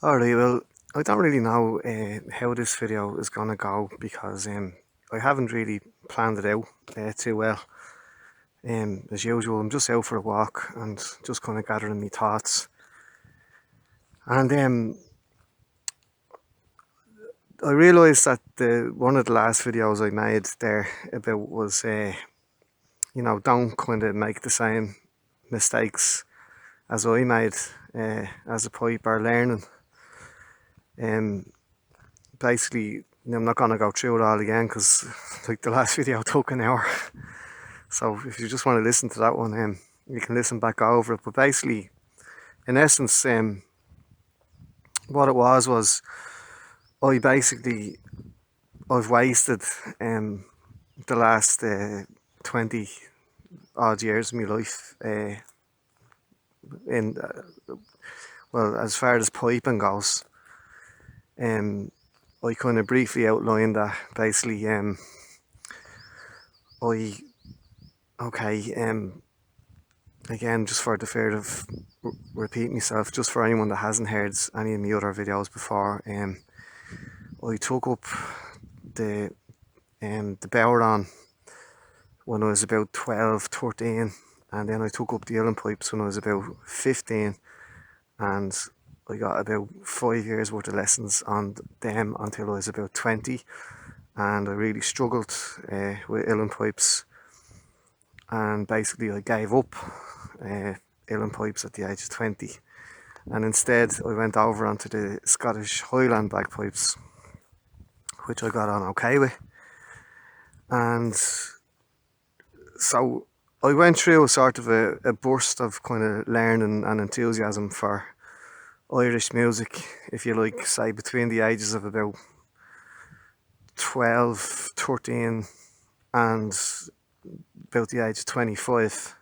Alright, well, I don't really know how this video is gonna go because I haven't really planned it out too well. As usual, I'm just out for a walk and just kind of gathering my thoughts. And I realised that one of the last videos I made there about was, don't kind of make the same mistakes as I made as a piper learning. Basically, I'm not gonna go through it all again because like the last video took an hour. So if you just want to listen to that one, you can listen back over it. But basically, in essence, what it was I basically I've wasted the last 20 odd years of my life in well, as far as piping goes. I kind of briefly outlined that basically I okay again, just for the fear of repeating myself, just for anyone that hasn't heard any of my other videos before, I took up the Bowron when I was about 12, 13, and then I took up the uilleann pipes when I was about 15, and I got about 5 years worth of lessons on them until I was about 20, and I really struggled with uilleann pipes, and basically I gave up uilleann pipes at the age of 20, and instead I went over onto the Scottish Highland bagpipes, which I got on okay with. And so I went through a sort of a burst of kind of learning and enthusiasm for Irish music, if you like, say between the ages of about 12, 13 and about the age of 25.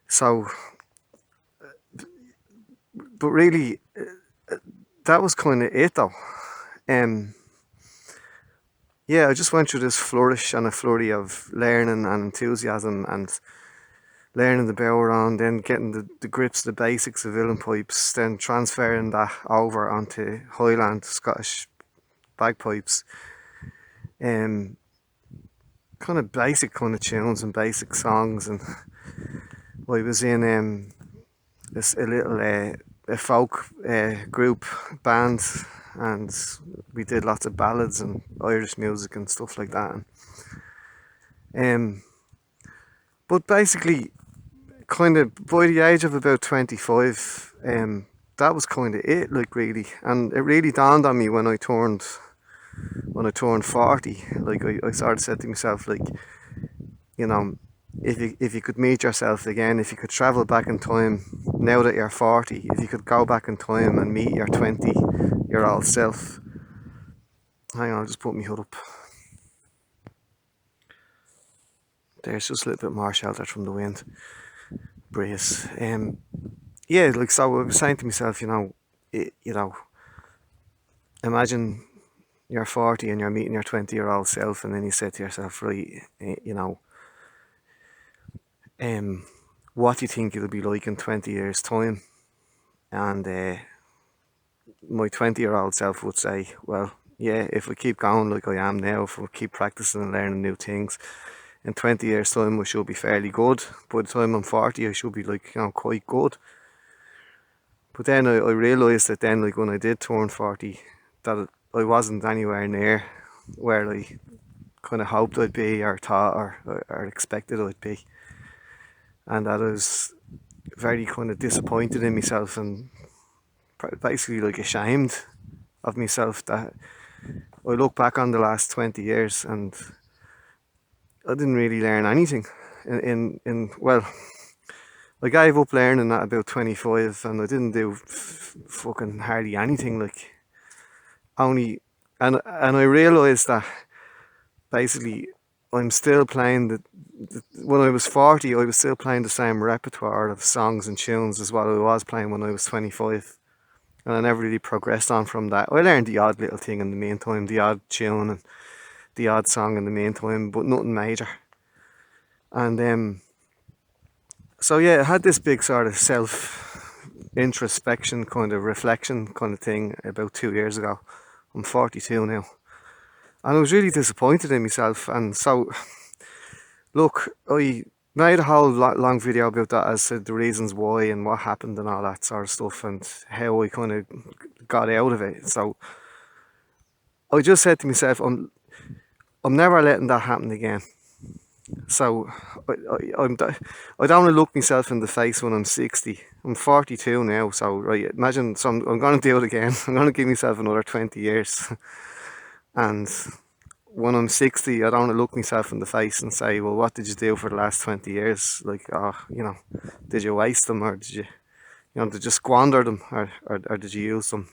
So, but really, that was kind of it though. Yeah, I just went through this flourish and a flurry of learning and enthusiasm and learning the Bowron, then getting the grips, the basics of uilleann pipes, then transferring that over onto Highland Scottish bagpipes. Kind of basic kind of tunes and basic songs, and I was in a little a folk group band, and we did lots of ballads and Irish music and stuff like that. But basically, kind of by the age of about 25, that was kind of it, like really. And it really dawned on me when I turned 40. Like I sort of said to myself, like, you know, if you could meet yourself again, if you could travel back in time now that you're 40, if you could go back in time and meet your 20-year-old self. Hang on, I'll just put my hood up. There's just a little bit more shelter from the wind. Breeze. Yeah, like, so I was saying to myself, imagine you're 40 and you're meeting your 20-year-old self, and then you say to yourself, right, what do you think it'll be like in 20 years' time? And my 20-year-old self would say, well, yeah, if we keep going like I am now, if we keep practicing and learning new things, in 20 years' time we should be fairly good. By the time I'm 40, I should be like, quite good. But then I realised that then, like when I did turn 40, that I wasn't anywhere near where I kind of hoped I'd be, or thought, or expected I'd be. And that I was very kind of disappointed in myself, and basically like ashamed of myself, that I look back on the last 20 years and I didn't really learn anything. Well, I gave up learning at about 25, and I didn't do fucking hardly anything. Like, only, and I realised that basically I'm still playing when I was 40, I was still playing the same repertoire of songs and tunes as what I was playing when I was 25. And I never really progressed on from that. I learned the odd little thing in the meantime, the odd tune and the odd song in the meantime, but nothing major. And so yeah, I had this big sort of introspection, kind of reflection kind of thing about 2 years ago. I'm 42 now. And I was really disappointed in myself. And so, look, I made a whole long video about that as to the reasons why and what happened and all that sort of stuff and how I kind of got out of it. So I just said to myself, I'm never letting that happen again. So I don't want to look myself in the face when I'm 60. I'm 42 now, so right, imagine, so I'm going to do it again. I'm going to give myself another 20 years. And when I'm 60, I don't want to look myself in the face and say, well, what did you do for the last 20 years? Like, oh, did you waste them, or did you squander them, or did you use them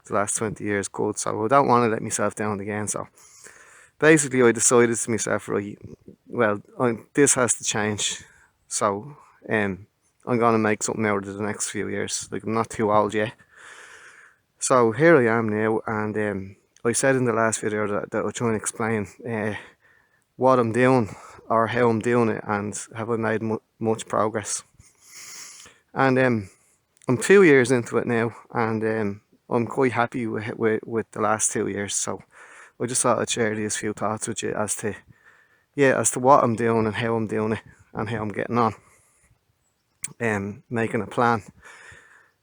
the last 20 years? Good. So I don't want to let myself down again. So basically, I decided to myself, right, well, this has to change. So I'm going to make something out of the next few years. Like, I'm not too old yet. So here I am now, and I said in the last video that I'll try and explain what I'm doing or how I'm doing it, and have I made much progress. And I'm 2 years into it now, and I'm quite happy with the last 2 years. So I just thought I'd share these few thoughts with you as to what I'm doing and how I'm doing it and how I'm getting on, making a plan.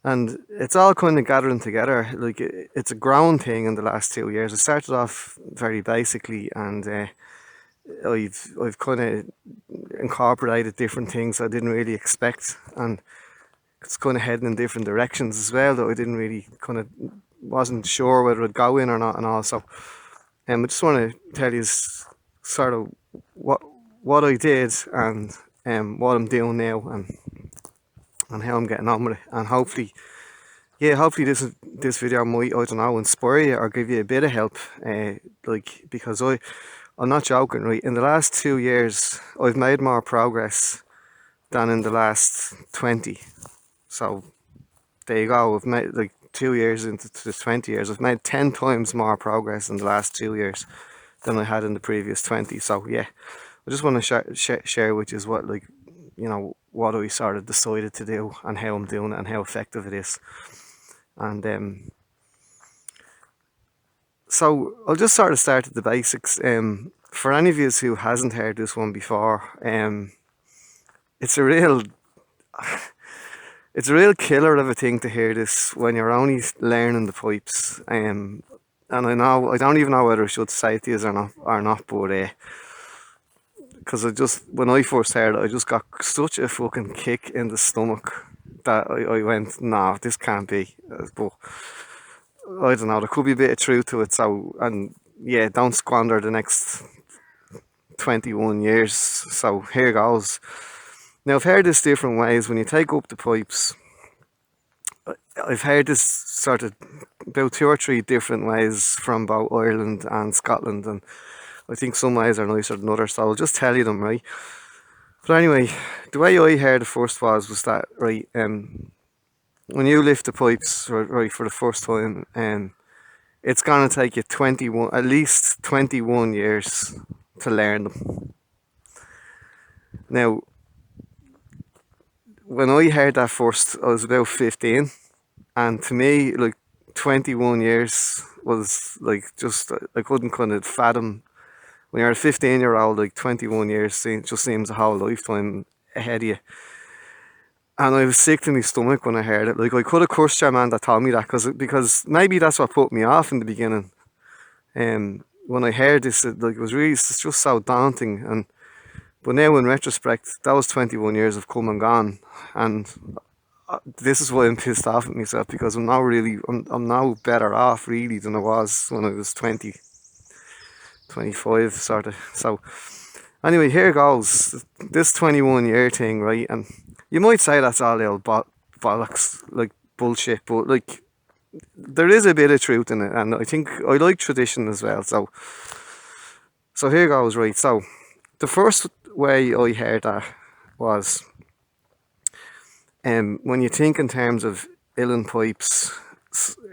And it's all kind of gathering together. Like, it's a grown thing in the last 2 years. I started off very basically, and I've kind of incorporated different things I didn't really expect, and it's kind of heading in different directions as well that I didn't really wasn't sure whether it'd go in or not, and all. So I just want to tell you sort of what I did, and what I'm doing now, and how I'm getting on with it. And hopefully this video might, I don't know, inspire you or give you a bit of help, because I'm not joking, right? In the last 2 years, I've made more progress than in the last 20. So there you go. I've made, like, 2 years into the 20 years, I've made 10 times more progress in the last 2 years than I had in the previous 20. So yeah, I just want to share with you what, like, what I sort of decided to do and how I'm doing it and how effective it is. And so I'll just sort of start at the basics. For any of you who hasn't heard this one before, it's a real killer of a thing to hear this when you're only learning the pipes. And I know, I don't even know whether I should say it to you or not, but because when I first heard it, I just got such a fucking kick in the stomach that I went, nah, this can't be. But I don't know, there could be a bit of truth to it. So, and yeah, don't squander the next 21 years. So here goes. Now, I've heard this different ways. When you take up the pipes, I've heard this sort of about 2 or 3 different ways from both Ireland and Scotland, and I think some ways are nicer than others, so I'll just tell you them, right? But anyway, the way I heard it first was that, right, when you lift the pipes, right, for the first time, it's gonna take you at least 21 years to learn them. Now, when I heard that first, I was about 15, and to me, like, 21 years was like, just, I couldn't kind of fathom. When you're a 15-year-old, like, 21 years just seems a whole lifetime ahead of you. And I was sick to my stomach when I heard it. Like, I could have cursed your man that told me that, because maybe that's what put me off in the beginning. When I heard this, it was really, it's just so daunting. But now in retrospect, those 21 years have come and gone, and this is why I'm pissed off at myself, because I'm now better off really than I was when I was 20, 25 sort of. So anyway, here goes, this 21-year thing, right? And you might say that's all little bollocks, like bullshit, but like, there is a bit of truth in it, and I think I like tradition as well. So here goes, right? So the first way I heard that was, when you think in terms of uilleann pipes,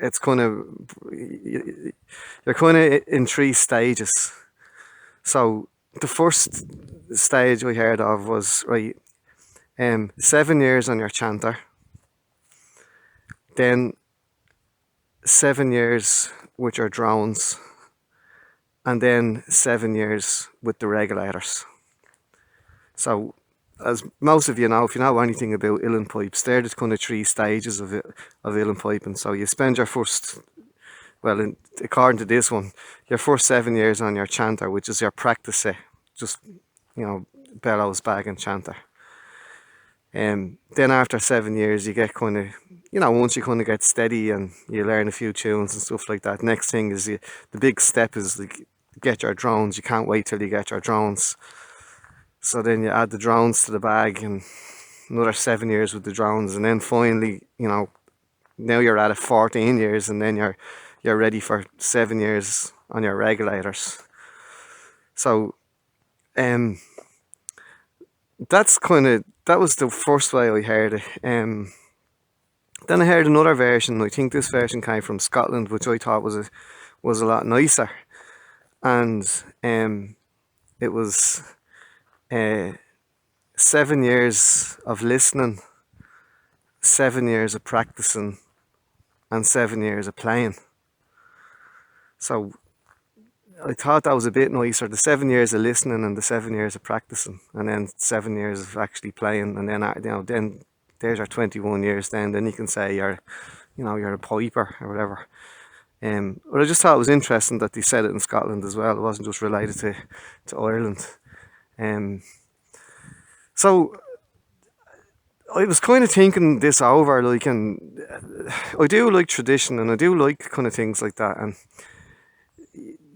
it's kind of, you're kind of in 3 stages. So the first stage I heard of was, right, 7 years on your chanter, then 7 years with your drones, and then 7 years with the regulators. So, as most of you know, if you know anything about uilleann pipes, they're the kind of 3 stages of uilleann piping. So you spend your first, well, according to this one, your first 7 years on your chanter, which is your practice set, just, bellows, bag and chanter. Then after 7 years, you get kind of, once you kind of get steady and you learn a few tunes and stuff like that. Next thing is the big step is like get your drones. You can't wait till you get your drones. So then you add the drones to the bag and another 7 years with the drones, and then finally, now you're at it 14 years, and then you're ready for 7 years on your regulators. So, that was the first way I heard it. Then I heard another version. I think this version came from Scotland, which I thought was a lot nicer, and it was 7 years of listening, 7 years of practicing, and 7 years of playing. So I thought that was a bit nicer. The 7 years of listening and the 7 years of practicing, and then 7 years of actually playing, and then then there's your 21 years. Then you can say you're a piper or whatever. But I just thought it was interesting that they said it in Scotland as well. It wasn't just related to Ireland. So I was kind of thinking this over, like, and I do like tradition, and I do like kind of things like that, and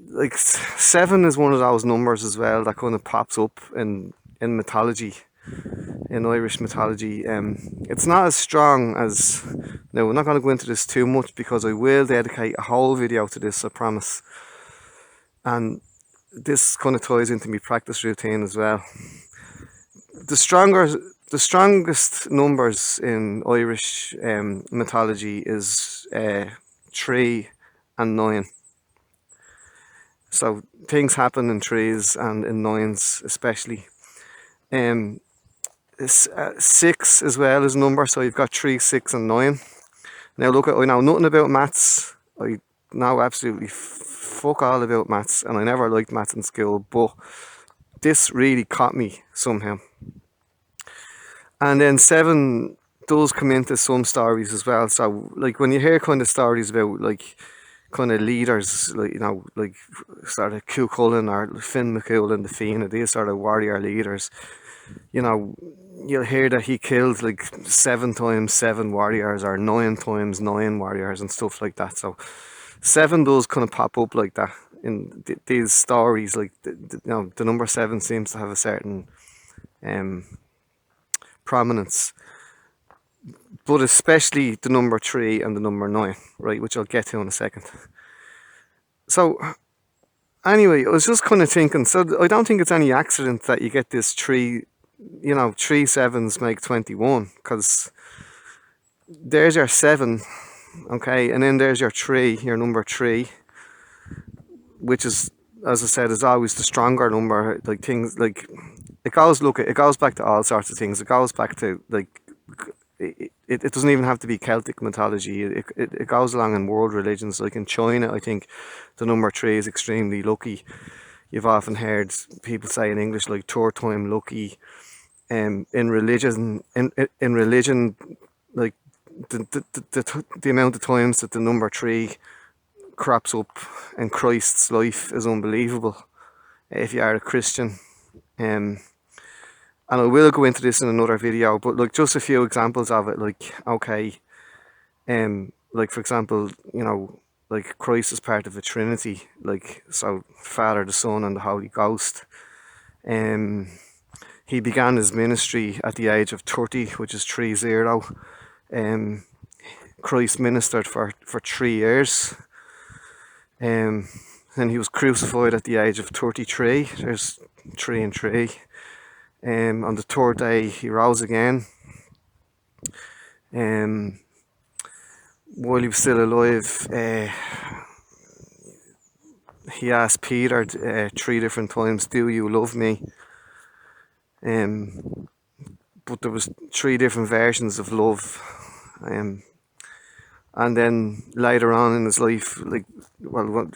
like 7 is one of those numbers as well that kind of pops up in mythology, in Irish mythology. It's not as strong as, now we're not going to go into this too much because I will dedicate a whole video to this, I promise, and this kind of ties into my practice routine as well. The strongest numbers in Irish mythology is 3 and 9. So things happen in 3s and in 9s especially. 6 as well is a number, so you've got 3, 6 and 9. Now look, I know nothing about maths. I know absolutely fuck all about maths, and I never liked maths in school, but this really caught me somehow. And then 7 does come into some stories as well. So like when you hear kind of stories about like kind of leaders, like like sort of Cuchulainn or Finn McCool and the Fianna, these sort of warrior leaders, you'll hear that he killed like 7 times 7 warriors or 9 times 9 warriors and stuff like that. So 7 does kind of pop up like that in these stories. Like the number 7 seems to have a certain prominence, but especially the number 3 and the number 9, right, which I'll get to in a second. So anyway, I was just kind of thinking, so I don't think it's any accident that you get this 3 7s make 21, because there's your 7, okay, and then there's your 3, your number 3, which is, as I said, is always the stronger number. Like things like it goes back to all sorts of things. It goes back to like it doesn't even have to be Celtic mythology. It goes along in world religions. Like in China, I think the number 3 is extremely lucky. You've often heard people say in English like third time lucky. In religion, like the amount of times that the number 3 crops up in Christ's life is unbelievable if you are a Christian. And I will go into this in another video, but like just a few examples of it. Like, okay, like for example, like Christ is part of a Trinity, like so Father, the Son, and the Holy Ghost. He began his ministry at the age of 30, which is 30. Christ ministered for 3 years. Then he was crucified at the age of 33. There's 3 and 3. On the 3rd day he rose again. While he was still alive, he asked Peter 3 different times, "Do you love me?" But there was 3 different versions of love. And then later on in his life, like, well,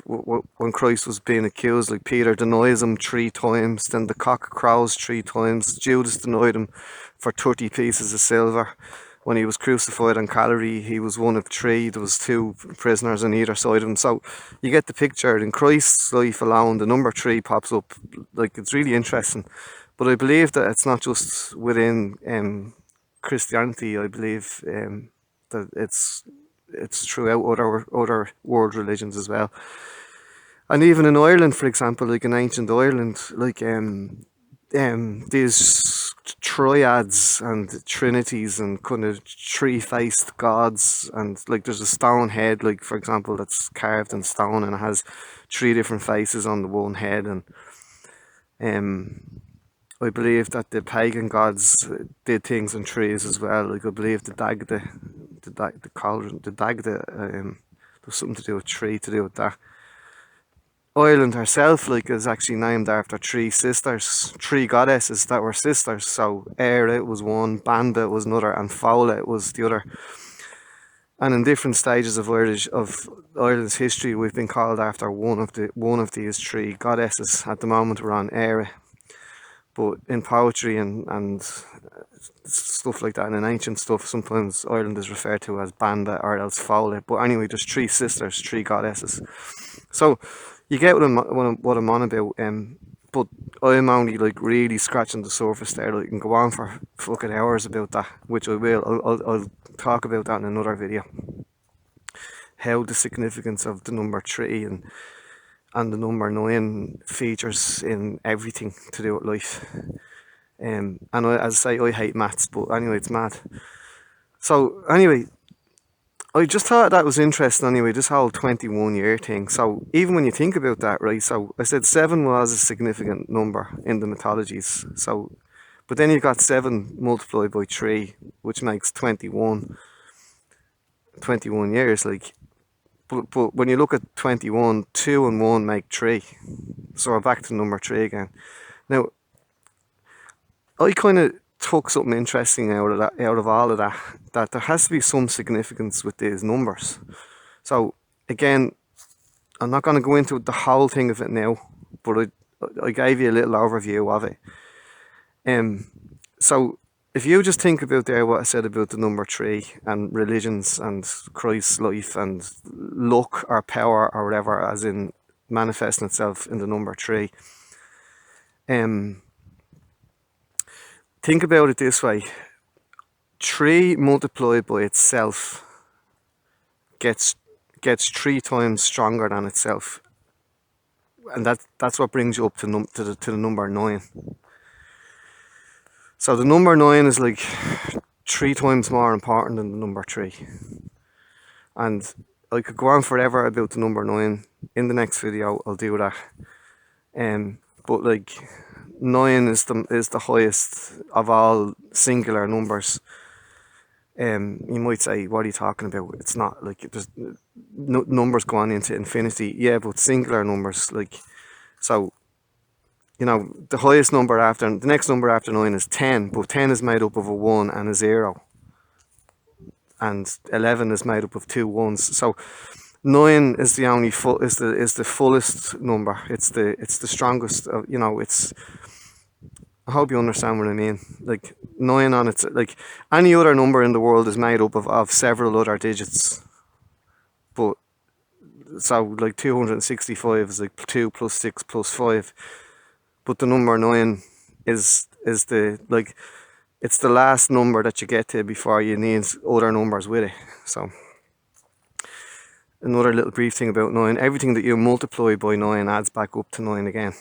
when Christ was being accused, like, Peter denies him 3 times, then the cock crows 3 times, Judas denied him for 30 pieces of silver. When he was crucified on Calvary, he was one of 3. There was 2 prisoners on either side of him. So you get the picture. In Christ's life alone, the number 3 pops up. Like, it's really interesting. But I believe that it's not just within Christianity. I believe that it's throughout other world religions as well. And even in Ireland, for example, like in ancient Ireland, like these triads and trinities and kind of 3-faced gods, and like there's a stone head, like, for example, that's carved in stone and it has 3 different faces on the one head. And I believe that the pagan gods did things in trees as well. Like, I believe the cauldron, the Dagda, there's something to do with tree, to do with that. Ireland herself, like, is actually named after 3 sisters, 3 goddesses that were sisters. So Éire was one, Banba was another, and Fowla was the other. And in different stages of Ireland's history, we've been called after one of these 3 goddesses. At the moment, we're on Éire. But in poetry and stuff like that, and in ancient stuff, sometimes Ireland is referred to as Banba or else Fowla. But anyway, there's 3 sisters, 3 goddesses. So you get what I'm on about. But I'm only like really scratching the surface there. Like, I can go on for fucking hours about that, which I will. I'll talk about that in another video. How the significance of the number 3 and the number 9 features in everything to do with life. And as I say, I hate maths, but anyway, it's mad. So anyway, I just thought that was interesting anyway, this whole 21-year thing. So even when you think about that, right, so I said 7 was a significant number in the mythologies. So, but then you've got 7 multiplied by 3, which makes 21 years. Like, but when you look at 21, 2 and 1 make 3. So we're back to number 3 again. Now, I kind of took something interesting out of all of that there has to be some significance with these numbers. So again, I'm not going to go into the whole thing of it now, but I gave you a little overview of it. So if you just think about there what I said about the number 3 and religions and Christ's life and luck or power or whatever, as in manifesting itself in the number 3. Think about it this way. 3 multiplied by itself gets 3 times stronger than itself, and that's what brings you up to the number 9. So the number 9 is like 3 times more important than the number 3, and I could go on forever about the number 9. In the next video, I'll do that. But like, 9 is the highest of all singular numbers. You might say, what are you talking about? It's not like there's numbers going into infinity. Yeah, but singular numbers, like, so, you know, the highest number after, the next number after 9 is 10, but 10 is made up of a 1 and a 0. And 11 is made up of 2 1s. So 9 is the only is the fullest number. It's the strongest. You know, it's. I hope you understand what I mean. Like, 9 on its, like, any other number in the world is made up of several other digits. But so like 265 is like 2 plus 6 plus 5. But the number 9 is the, like, it's the last number that you get to before you need other numbers with it. So another little brief thing about 9, everything that you multiply by 9 adds back up to 9 again.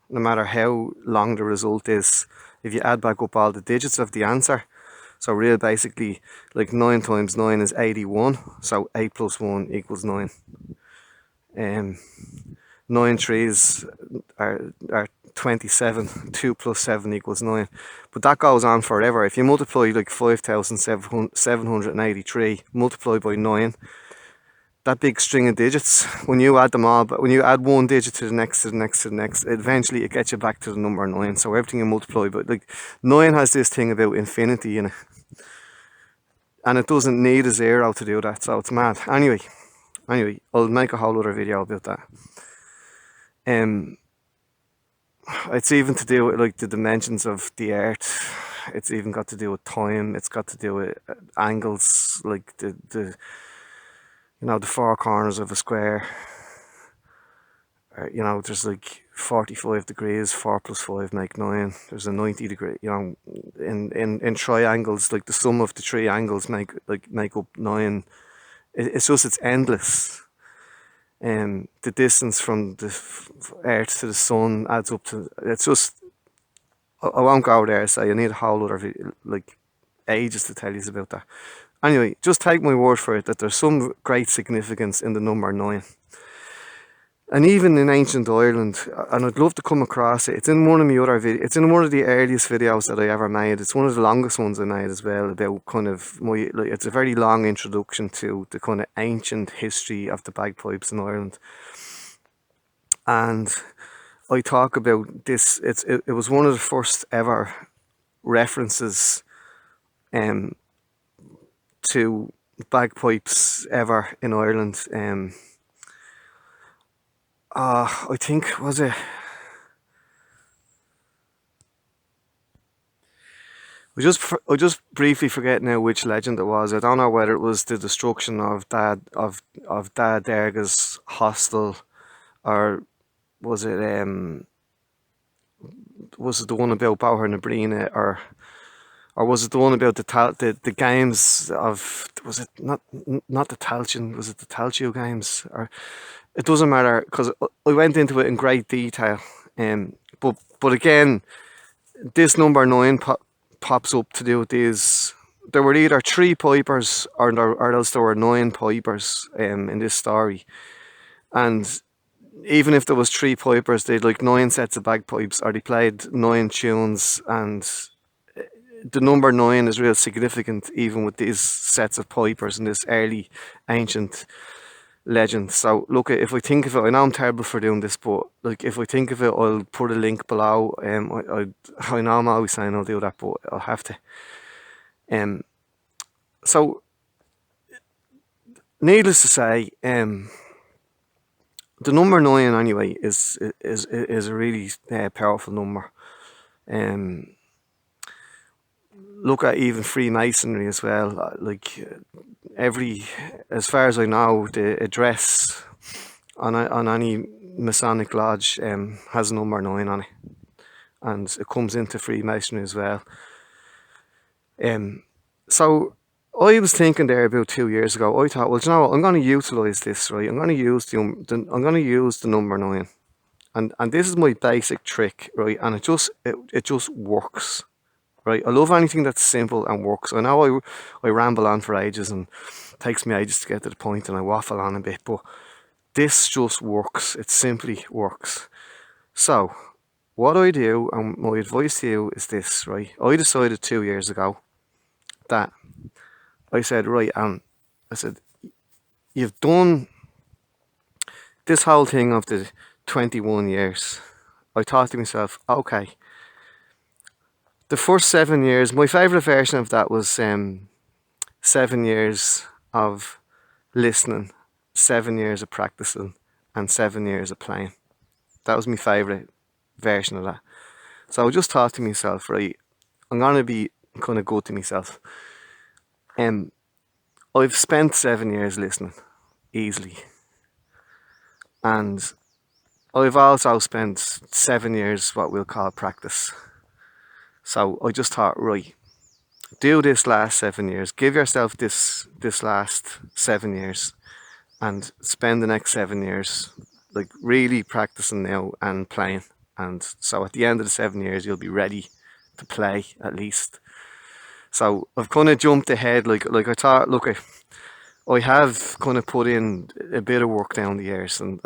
No matter how long the result is, if you add back up all the digits of the answer. So real basically, like, 9 times 9 is 81, so 8 plus 1 equals 9. 9 trees are 27, 2 plus 7 equals 9. But that goes on forever. If you multiply like 5,783 multiplied by 9, that big string of digits, when you add them all, but when you add one digit to the next, eventually it gets you back to the number 9. So everything you multiply, but like, 9 has this thing about infinity in it. and it doesn't need a zero to do that, so it's mad. Anyway, I'll make a whole other video about that. It's even to do with like the dimensions of the earth. It's even got to do with time. It's got to do with angles, like the the four corners of a square. There's like 45 degrees, 4 plus 5 make 9. There's a 90 degree, in triangles, like the sum of the three angles make up 9. It's endless. The distance from the Earth to the Sun adds up to, it's just, I won't go there, so you need a whole other video, like ages to tell you about that. Anyway, just take my word for it that there's some great significance in the number 9. And even in ancient Ireland, and I'd love to come across it. It's in one of my other videos. It's in one of the earliest videos that I ever made. It's one of the longest ones I made as well. About kind of it's a very long introduction to the kind of ancient history of the bagpipes in Ireland. And I talk about this. It was one of the first ever references, to bagpipes ever in Ireland. I think, was it? I just briefly forget now which legend it was. I don't know whether it was the destruction of Dad Derga's hostel, or was it the one about Bauer na Brina, or was it the one about the games of, was it not the Talchin, was it the Talchio games? Or it doesn't matter, because I went into it in great detail. But again, this number 9 pops up to do with these. There were either 3 pipers or else there were 9 pipers in this story. And even if there was 3 pipers, they'd like 9 sets of bagpipes, or they played 9 tunes, and the number 9 is real significant even with these sets of pipers in this early ancient legend. So look, if I think of it, I know I'm terrible for doing this, but like if I think of it, I'll put a link below. I know I'm always saying I'll do that, but I'll have to. So needless to say, the number 9 anyway is a really powerful number. Look at even Freemasonry as well. Like as far as I know, the address on any Masonic lodge has number 9 on it, and it comes into Freemasonry as well. So I was thinking there about 2 years ago. I thought, well, do you know what? I'm going to utilize this, right? I'm going to use the number 9, and this is my basic trick, right? And it just works. Right, I love anything that's simple and works. I know I ramble on for ages and it takes me ages to get to the point, and I waffle on a bit, but this just works. It simply works. So, what I do, and my advice to you is this, right? I decided 2 years ago that I said, right, I said, you've done this whole thing of the 21 years. I thought to myself, okay, the first 7 years, my favourite version of that was 7 years of listening, 7 years of practicing, and 7 years of playing. That was my favourite version of that. So I just thought to myself, right, I'm going to be kind of good to myself. I've spent 7 years listening, easily. And I've also spent 7 years what we'll call practice. So I just thought, right, do this last 7 years. Give yourself this last 7 years, and spend the next 7 years like really practicing now and playing. And so at the end of the 7 years, you'll be ready to play at least. So I've kind of jumped ahead. Like I thought, look, I have kind of put in a bit of work down the years, and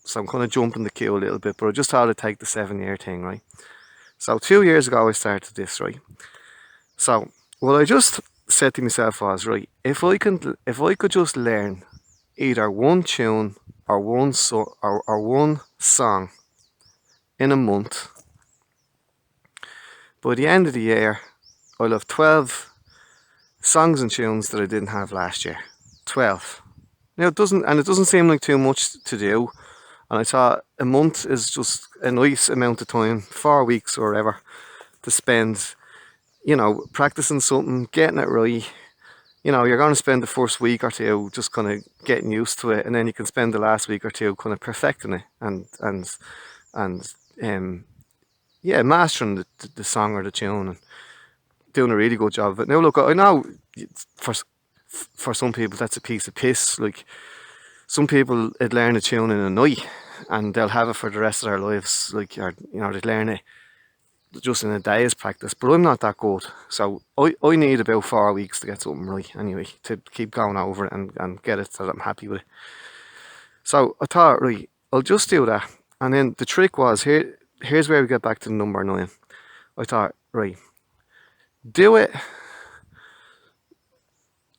so I'm kind of jumping the queue a little bit. But I just thought I'd take the 7 year thing, right? So 2 years ago I started this, right? So what I just said to myself was, right, if I could just learn either one tune or one song in a month, by the end of the year I'll have 12 songs and tunes that I didn't have last year. 12. Now it doesn't seem like too much to do. And I thought a month is just a nice amount of time, 4 weeks or whatever, to spend, practicing something, getting it right. You're going to spend the first week or two just kind of getting used to it, and then you can spend the last week or two kind of perfecting it and yeah, mastering the song or the tune and doing a really good job of it. Now, look, I know for some people that's a piece of piss. Like, some people would learn a tune in a night and they'll have it for the rest of their lives. Like, or, they'd learn it just in a day's practice. But I'm not that good. So I need about 4 weeks to get something right anyway, to keep going over it and get it so that I'm happy with it. So I thought, right, I'll just do that. And then the trick was, here's where we get back to number 9. I thought, right, do it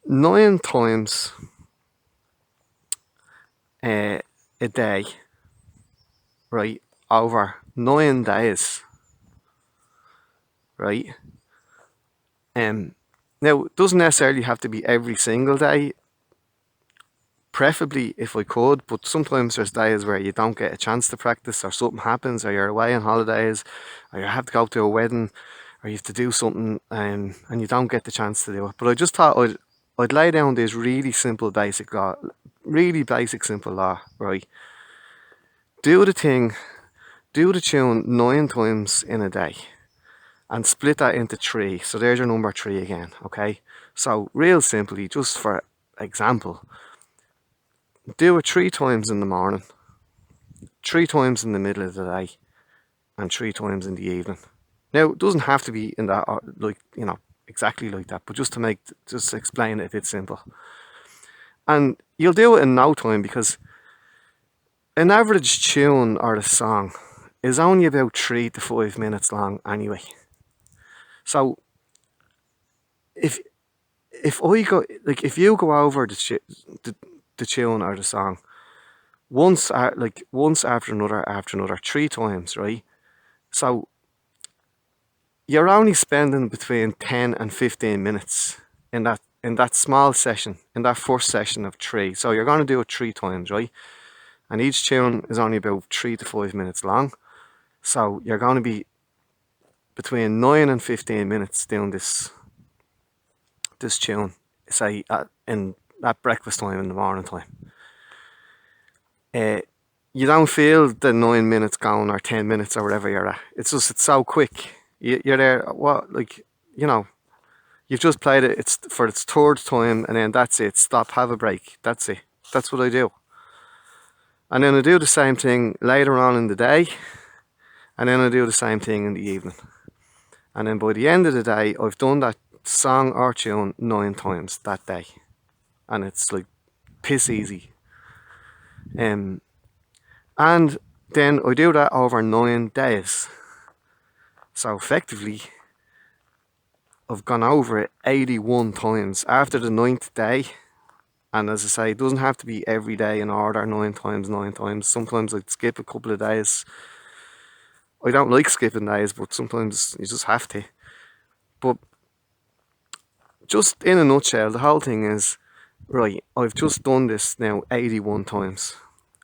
9 times a day, right, over 9 days, right? Now, it doesn't necessarily have to be every single day, preferably if I could, but sometimes there's days where you don't get a chance to practice, or something happens, or you're away on holidays, or you have to go to a wedding, or you have to do something, and you don't get the chance to do it. But I just thought I'd lay down this really simple basic law, simple law, right? Do the tune 9 times in a day and split that into 3. So there's your number 3 again, okay? So real simply, just for example, do it 3 times in the morning, 3 times in the middle of the day, and 3 times in the evening. Now, it doesn't have to be in that, exactly like that, but just to explain it a bit simple. And you'll do it in no time, because an average tune or a song is only about 3 to 5 minutes long anyway. So if you go over the tune or the song once after another 3 times, right? So you're only spending between 10 and 15 minutes in that small session, in that first session of 3. So you're going to do it 3 times, right? And each tune is only about 3 to 5 minutes long. So you're going to be between 9 and 15 minutes doing this tune, say at breakfast time in the morning time. You don't feel the 9 minutes going, or 10 minutes or whatever you're at. It's so quick. You're there, you've just played it, it's for its 3rd time, and then that's it. Stop, have a break. That's it. That's what I do. And then I do the same thing later on in the day, and then I do the same thing in the evening. And then by the end of the day, I've done that song or tune 9 times that day. And it's like piss easy. And then I do that over 9 days. So effectively, I've gone over it 81 times after the 9th day. And as I say, it doesn't have to be every day in order, 9 times, 9 times. Sometimes I'd skip a couple of days. I don't like skipping days, but sometimes you just have to. But just in a nutshell, the whole thing is, right, I've just done this now 81 times.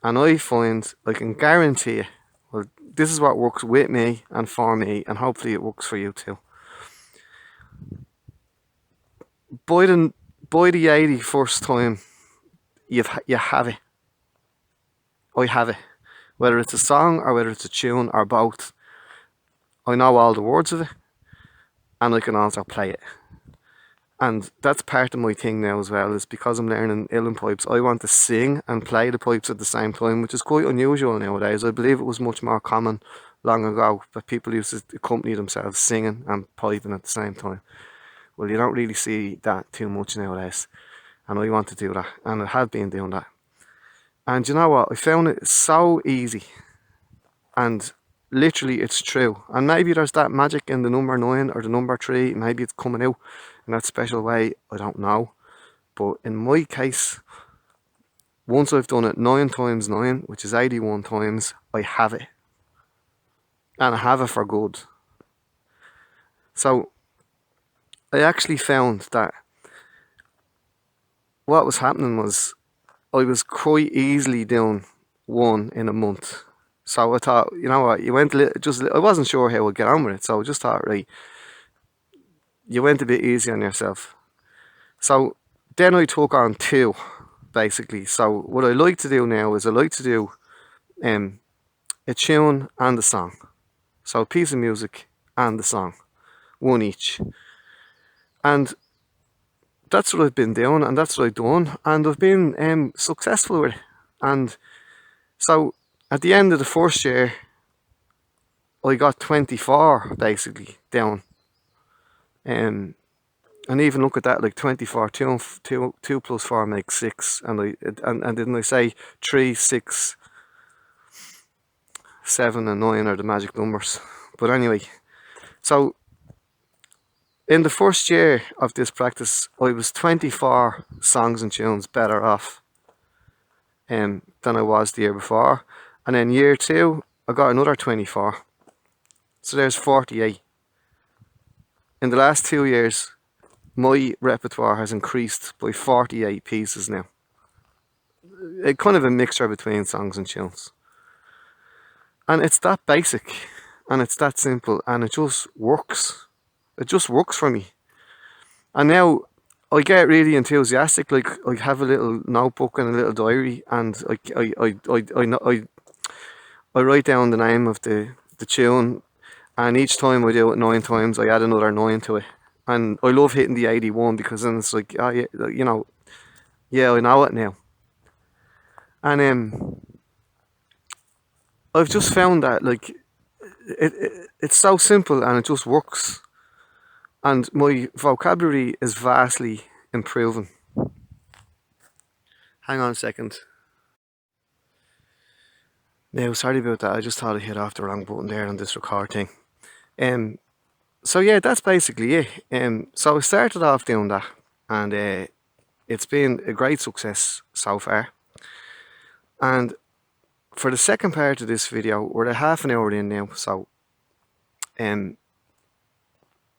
And I find, I can guarantee you, well, this is what works with me and for me, and hopefully it works for you too. By the 81st time, you have it. I have it. Whether it's a song or whether it's a tune or both, I know all the words of it, and I can also play it. And that's part of my thing now as well, is because I'm learning uilleann pipes, I want to sing and play the pipes at the same time, which is quite unusual nowadays. I believe it was much more common long ago that people used to accompany themselves singing and piping at the same time. Well, you don't really see that too much nowadays, and I want to do that, and I have been doing that. And you know what? I found it so easy, and literally it's true. And maybe there's that magic in the number 9 or the number 3. Maybe it's coming out in that special way. I don't know. But in my case, once I've done it 9 times 9, which is 81 times, I have it. And I have it for good. So I actually found that what was happening was I was quite easily doing one in a month. So I thought, you know what, you went I wasn't sure how I'd get on with it, so I just thought, right, you went a bit easy on yourself. So then I took on two, basically. So what I like to do now is I like to do a tune and a song. So a piece of music and a song, one each. And that's what I've been doing, and that's what I've done, and I've been successful with it. And so at the end of the first year, I got 24 basically down. And even look at that, like 24, 2 plus 4 makes 6. And didn't I say 3, 6, 7, and 9 are the magic numbers? But anyway, so in the first year of this practice, I was 24 songs and tunes better off than I was the year before. And then year 2, I got another 24. So there's 48. In the last 2 years, my repertoire has increased by 48 pieces now. A kind of a mixture between songs and tunes. And it's that basic, and it's that simple, and it just works. It just works for me. And now I get really enthusiastic. Like, I have a little notebook and a little diary, and I write down the name of the tune, and each time I do it 9 times, I add another 9 to it. And I love hitting the 81 because then it's like, oh yeah, you know, yeah, I know it now. And I've just found that, like, it's so simple and it just works. And my vocabulary is vastly improving. Hang on a second. Now, sorry about that. I just thought I hit off the wrong button there on this record thing. So yeah, that's basically it. So I started off doing that, and it's been a great success so far. And for the second part of this video, we're at half an hour in now, so I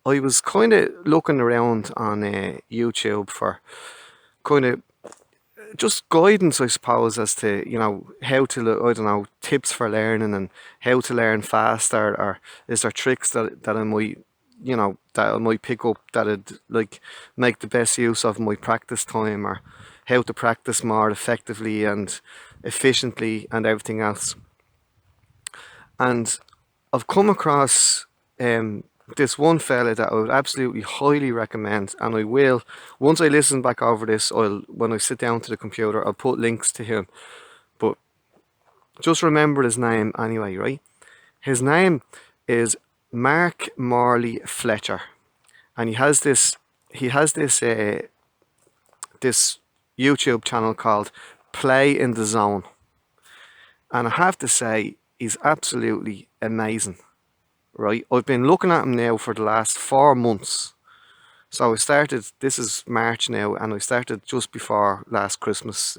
was kind of looking around on YouTube for kind of just guidance, I suppose, as to, you know, how to, I don't know, tips for learning and how to learn faster, or is there tricks that I might, you know, that I might pick up that'd like make the best use of my practice time, or how to practice more effectively and efficiently and everything else. And I've come across this one fella that I would absolutely highly recommend, and I will, once I listen back over this, when I sit down to the computer, I'll put links to him. But just remember his name anyway, right? His name is Mark Morley Fletcher, and he has this this YouTube channel called Play in the Zone, and I have to say he's absolutely amazing. Right, I've been looking at him now for the last 4 months. So I started, this is March now, and I started just before last Christmas,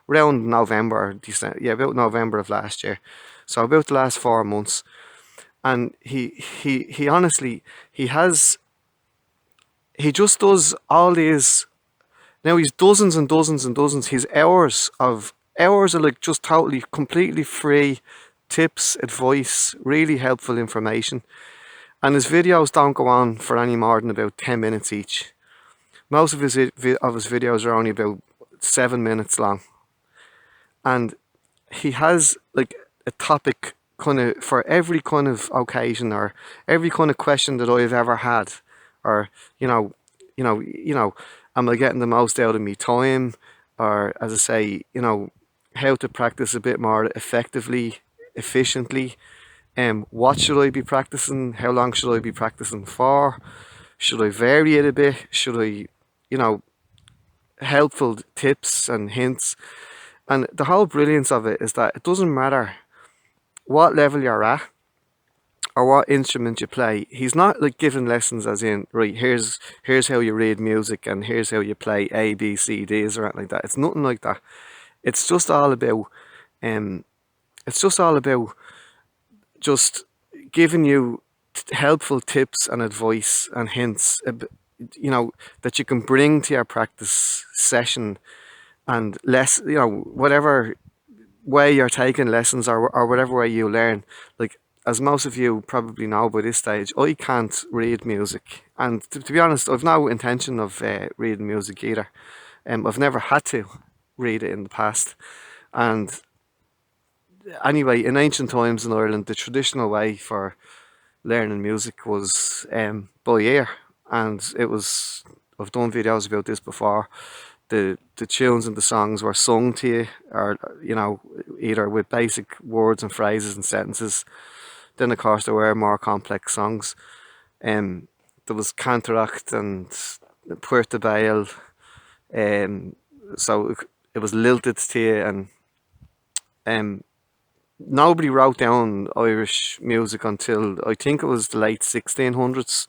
around November, December, yeah, about November of last year. So about the last 4 months, and he honestly, he just does all these. Now he's dozens and dozens and dozens. His hours of like just totally, completely free tips, advice, really helpful information. And his videos don't go on for any more than about 10 minutes each. Most of his videos are only about 7 minutes long. And he has like a topic kind of for every kind of occasion, or every kind of question that I've ever had, or am I getting the most out of me time, or, as I say, how to practice a bit more effectively, efficiently. What should I be practicing? How long should I be practicing for? Should I vary it a bit? Should I, helpful tips and hints. And the whole brilliance of it is that it doesn't matter what level you're at or what instrument you play. He's not like giving lessons as in, right, here's how you read music and here's how you play A, B, C, D's or anything like that. It's nothing like that. It's just all about just giving you helpful tips and advice and hints, you know, that you can bring to your practice session, and whatever way you're taking lessons, or whatever way you learn. Like, as most of you probably know by this stage, I can't read music, and to be honest, I've no intention of reading music either. I've never had to read it in the past. And anyway, in ancient times in Ireland, the traditional way for learning music was by ear, and it was. I've done videos about this before. The tunes and the songs were sung to you, or either with basic words and phrases and sentences. Then of course there were more complex songs. There was Cantaracht and Puerto Bail. So it was lilted to you, and nobody wrote down Irish music until I think it was the late 1600s,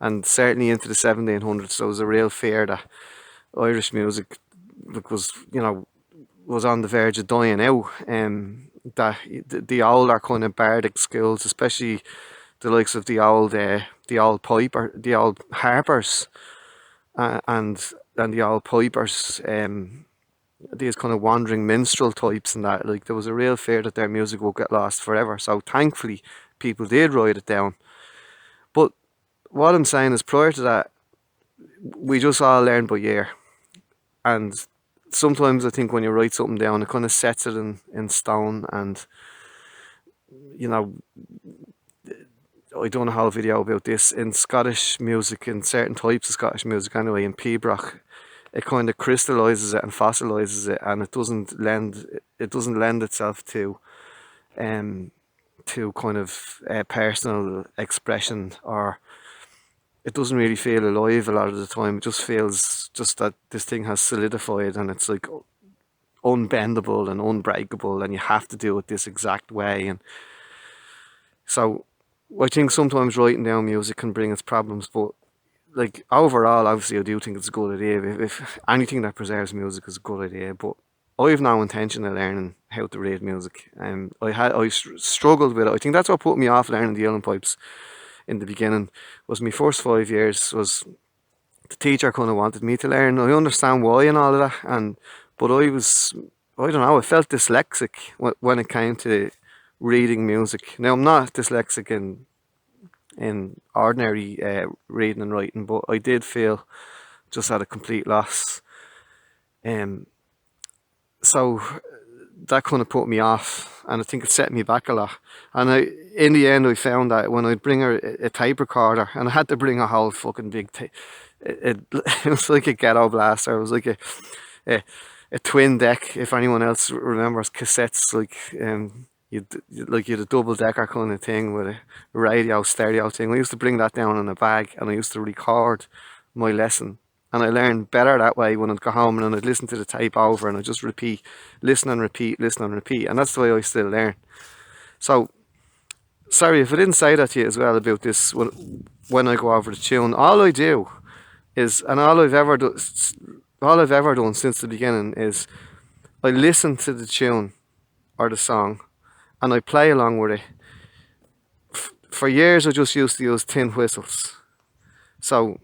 and certainly into the 1700s. There was a real fear that Irish music was, was on the verge of dying out. That the older kind of bardic schools, especially the likes of the old piper, the old harpers, and the old pipers, these kind of wandering minstrel types, and that, like, there was a real fear that their music would get lost forever. So thankfully, people did write it down. But what I'm saying is, prior to that, we just all learned by ear. And sometimes I think when you write something down, it kind of sets it in stone. And, I done a whole video about this in Scottish music, in certain types of Scottish music anyway, in Pibroch. It kind of crystallizes it and fossilizes it, and it doesn't lend itself to kind of personal expression, or it doesn't really feel alive a lot of the time. It just feels just that this thing has solidified, and it's like unbendable and unbreakable, and you have to do it this exact way. And so I think sometimes writing down music can bring its problems, but like overall, obviously, I do think it's a good idea. If anything that preserves music is a good idea, but I have no intention of learning how to read music. I struggled with it. I think that's what put me off learning the uilleann pipes in the beginning. Was my first 5 years was the teacher kind of wanted me to learn. I understand why and all of that, but I don't know. I felt dyslexic when it came to reading music. Now I'm not dyslexic in ordinary reading and writing, but I did feel just at a complete loss. So that kind of put me off, and I think it set me back a lot. And in the end, I found that when I'd bring a tape recorder, and I had to bring a whole fucking big tape, it was like a ghetto blaster. It was like a twin deck. If anyone else remembers cassettes, like you'd a double decker kind of thing with a radio stereo thing. I used to bring that down in a bag, and I used to record my lesson. And I learned better that way when I'd go home, and I'd listen to the tape over, and I'd just repeat, listen and repeat, listen and repeat. And that's the way I still learn. So, sorry if I didn't say that to you as well about this when I go over the tune. All I do is, and all I've ever done since the beginning is, I listen to the tune or the song, and I play along with it. For years, I just used to use tin whistles. So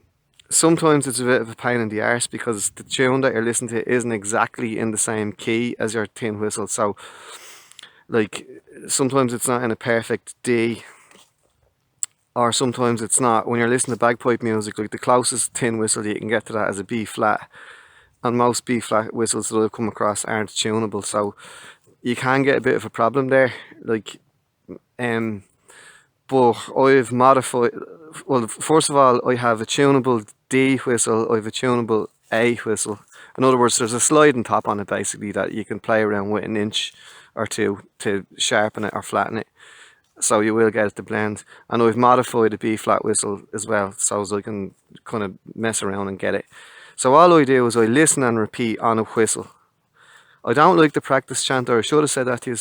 sometimes it's a bit of a pain in the arse, because the tune that you're listening to isn't exactly in the same key as your tin whistle. So, like, sometimes it's not in a perfect D, or sometimes it's not. When you're listening to bagpipe music, like, the closest tin whistle you can get to that is a B flat, and most B flat whistles that I've come across aren't tunable. So you can get a bit of a problem there. Like, but I've modified. Well, first of all, I have a tunable D whistle. I have a tunable A whistle. In other words, there's a sliding top on it basically that you can play around with an inch or two to sharpen it or flatten it, so you will get it to blend. And I've modified a B flat whistle as well, so I can kind of mess around and get it. So all I do is I listen and repeat on a whistle. I don't like the practice chanter. I should have said that to you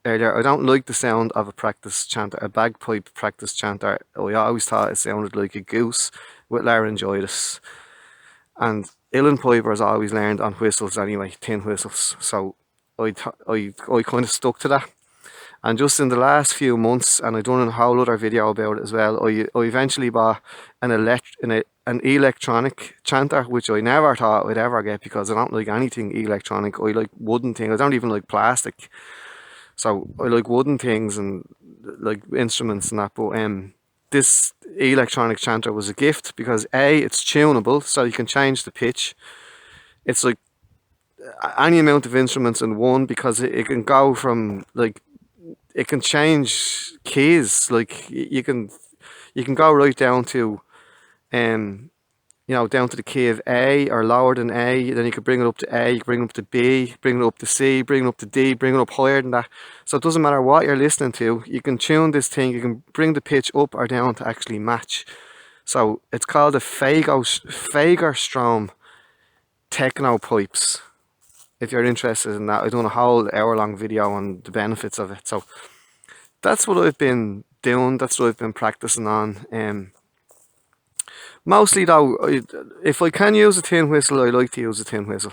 earlier. I don't like the sound of a practice chanter, a bagpipe practice chanter. I always thought it sounded like a goose with laryngitis. And uilleann pipers always learned on whistles anyway, tin whistles. So I kind of stuck to that. And just in the last few months, and I've done a whole other video about it as well, I eventually bought an an electronic chanter, which I never thought I'd ever get because I don't like anything electronic. I like wooden things. I don't even like plastic. So I like wooden things and like instruments and that. But this electronic chanter was a gift because A, it's tunable, so you can change the pitch. It's like any amount of instruments in one because it can go from like it can change keys. Like you can go right down to um down to the key of A or lower than A, then you could bring it up to A, you can bring it up to B, bring it up to C, bring it up to D, bring it up higher than that. So it doesn't matter what you're listening to, you can tune this thing, you can bring the pitch up or down to actually match. So it's called a Fagerstrom techno pipes. If you're interested in that, I've done a whole hour-long video on the benefits of it. So that's what I've been doing, that's what I've been practicing on. Mostly though, if I can use a tin whistle, I like to use a tin whistle.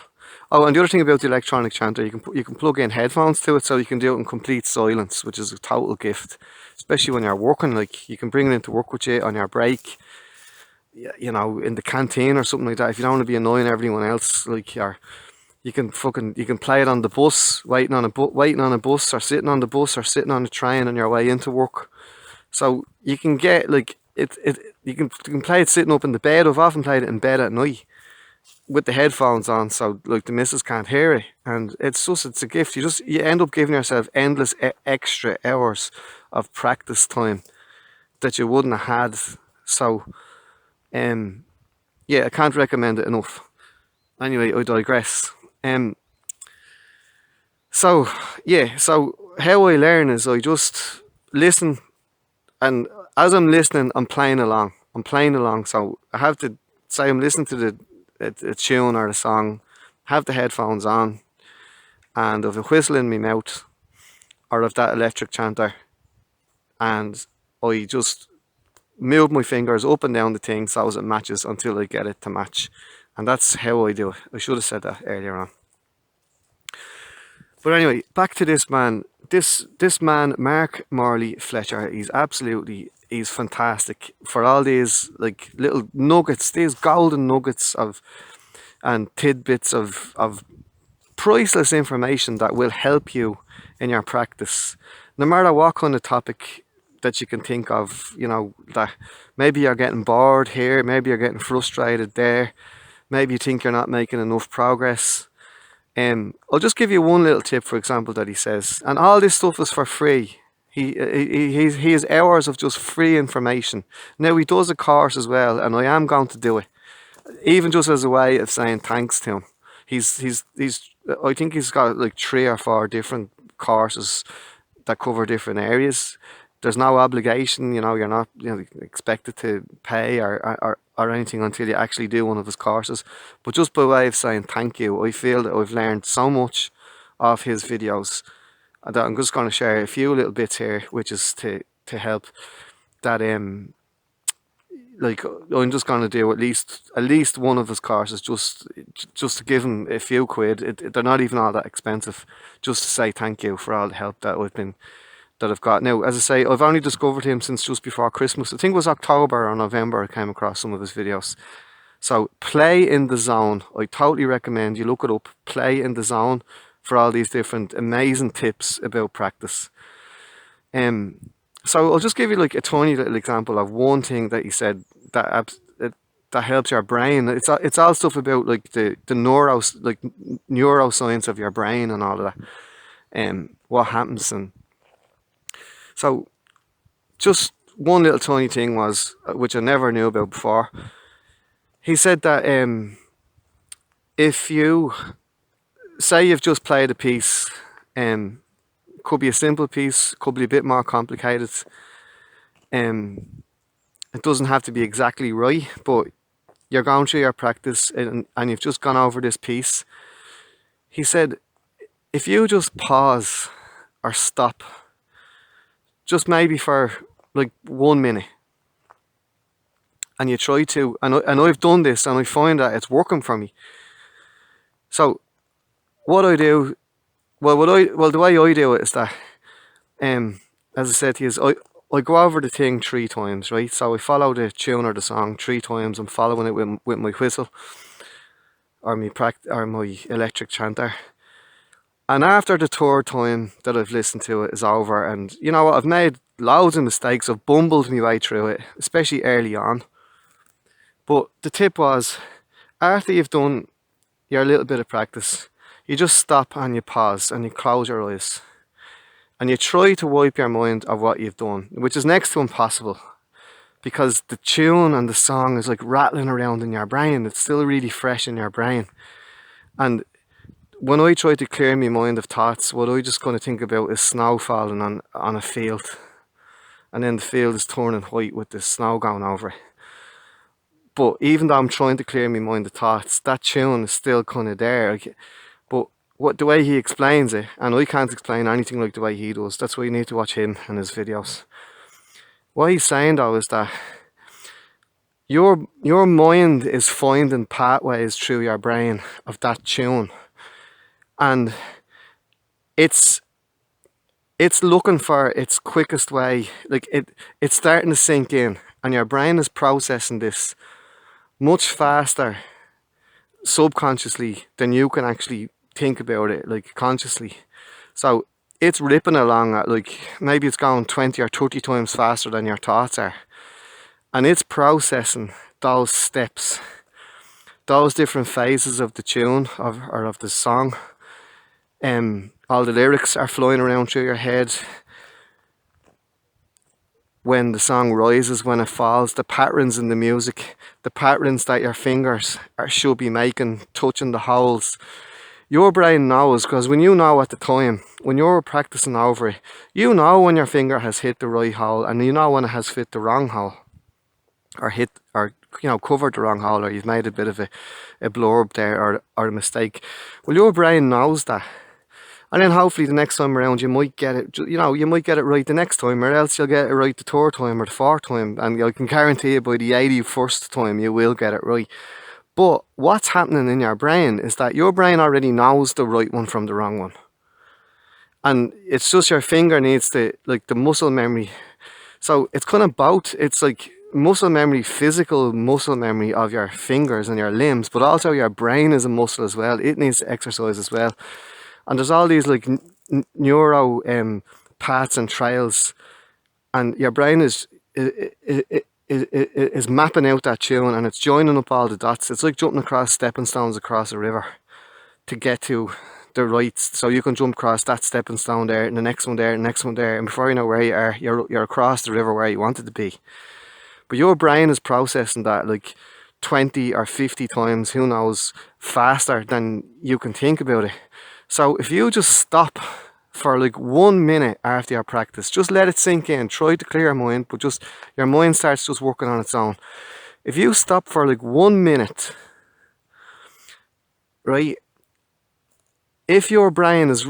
Oh, and the other thing about the electronic chanter, you can plug in headphones to it, so you can do it in complete silence, which is a total gift, especially when you're working. Like you can bring it into work with you on your break, you know, in the canteen or something like that. If you don't want to be annoying everyone else, like you can play it on the bus, waiting on a bus, or sitting on the bus, or sitting on the train on your way into work. So you can get like you can play it sitting up in the bed. I've often played it in bed at night with the headphones on, so like the missus can't hear it, and it's a gift. You end up giving yourself endless extra hours of practice time that you wouldn't have had. So yeah, I can't recommend it enough. Anyway, I digress. So yeah, so how I learn is I just listen, and as I'm listening, I'm playing along. So I have to say I'm listening to a tune or a song, have the headphones on, and I've a whistle in my mouth, or of that electric chanter, and I just move my fingers up and down the thing so as it matches until I get it to match. And that's how I do it. I should have said that earlier on. But anyway, back to this man. This man, Mark Morley Fletcher, he's fantastic for all these like little nuggets, these golden nuggets and tidbits of priceless information that will help you in your practice. No matter what kind of topic that you can think of, you know, that maybe you're getting bored here, maybe you're getting frustrated there, maybe you think you're not making enough progress. I'll just give you one little tip, for example, that he says, and all this stuff is for free. He has hours of just free information. Now he does a course as well, and I am going to do it, even just as a way of saying thanks to him. He's I think he's got like 3 or 4 different courses that cover different areas. There's no obligation, you know, you're not expected to pay or anything until you actually do one of his courses. But just by way of saying thank you, I feel that I've learned so much of his videos that I'm just going to share a few little bits here, which is to help that like I'm just going to do at least one of his courses just to give him a few quid. They're not even all that expensive, just to say thank you for all the help that I've got. Now, as I say, I've only discovered him since just before Christmas. I think it was October or November I came across some of his videos. So Play in the Zone, I totally recommend you look it up. Play in the Zone, for all these different amazing tips about practice. So I'll just give you like a tiny little example of one thing that he said that helps your brain. It's all stuff about like the neuroscience of your brain and all of that. What happens. And so just one little tiny thing was, which I never knew about before. He said that if you say you've just played a piece, could be a simple piece, could be a bit more complicated. It doesn't have to be exactly right, but you're going through your practice and you've just gone over this piece. He said, if you just pause or stop, just maybe for like 1 minute, and you try to, and I've done this and I find that it's working for me. So what I do, the way I do it is that, as I said to you, I go over the thing 3 times, right? So I follow the tune or the song 3 times. I'm following it with my whistle or my electric chanter. And after the third time that I've listened to it is over, and you know what, I've made loads of mistakes, I've bumbled my way through it, especially early on. But the tip was, after you've done your little bit of practice, you just stop and you pause and you close your eyes. And you try to wipe your mind of what you've done, which is next to impossible. Because the tune and the song is like rattling around in your brain. It's still really fresh in your brain. And when I try to clear my mind of thoughts, what I just kind of think about is snow falling on a field. And then the field is turning white with the snow going over it. But even though I'm trying to clear my mind of thoughts, that tune is still kind of there. But the way he explains it, and I can't explain anything like the way he does. That's why you need to watch him and his videos. What he's saying though is that your mind is finding pathways through your brain of that tune. And it's looking for its quickest way. Like it's starting to sink in, and your brain is processing this much faster subconsciously than you can actually think about it like consciously. So it's ripping along at like, maybe it's going 20 or 30 times faster than your thoughts are, and it's processing those steps, those different phases of the tune or of the song. All the lyrics are flying around through your head. When the song rises, when it falls, the patterns in the music, the patterns that your fingers should be making, touching the holes. Your brain knows, because when you know at the time, when you're practicing over it, you know when your finger has hit the right hole, and you know when it has hit the wrong hole, or covered the wrong hole, or you've made a bit of a blurb there, or a mistake. Well, your brain knows that. And then hopefully the next time around you might get it, you might get it right the next time, or else you'll get it right the third time or the fourth time, and I can guarantee you by the 81st time you will get it right. But what's happening in your brain is that your brain already knows the right one from the wrong one. And it's just your finger needs the muscle memory. So it's kind of both. It's like muscle memory, physical muscle memory of your fingers and your limbs, but also your brain is a muscle as well. It needs to exercise as well. And there's all these like neuro paths and trails, and your brain is mapping out that tune, and it's joining up all the dots. It's like jumping across stepping stones across a river to get to the right. So you can jump across that stepping stone there, and the next one there, and the next one there, and before you know where you are, you're across the river where you wanted to be. But your brain is processing that like 20 or 50 times, who knows, faster than you can think about it. So if you just stop for like 1 minute after your practice, just let it sink in, try to clear your mind, but just your mind starts just working on its own. If you stop for like 1 minute, right, if your brain is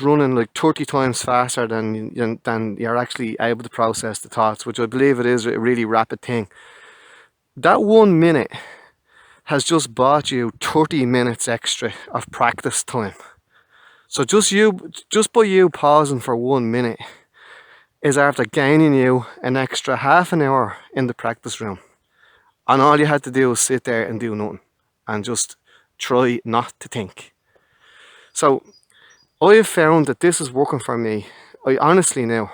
running like 30 times faster than you're actually able to process the thoughts, which I believe it is a really rapid thing, that 1 minute has just bought you 30 minutes extra of practice time. So just by you pausing for 1 minute is after gaining you an extra half an hour in the practice room. And all you had to do was sit there and do nothing and just try not to think. So I have found that this is working for me. I honestly now,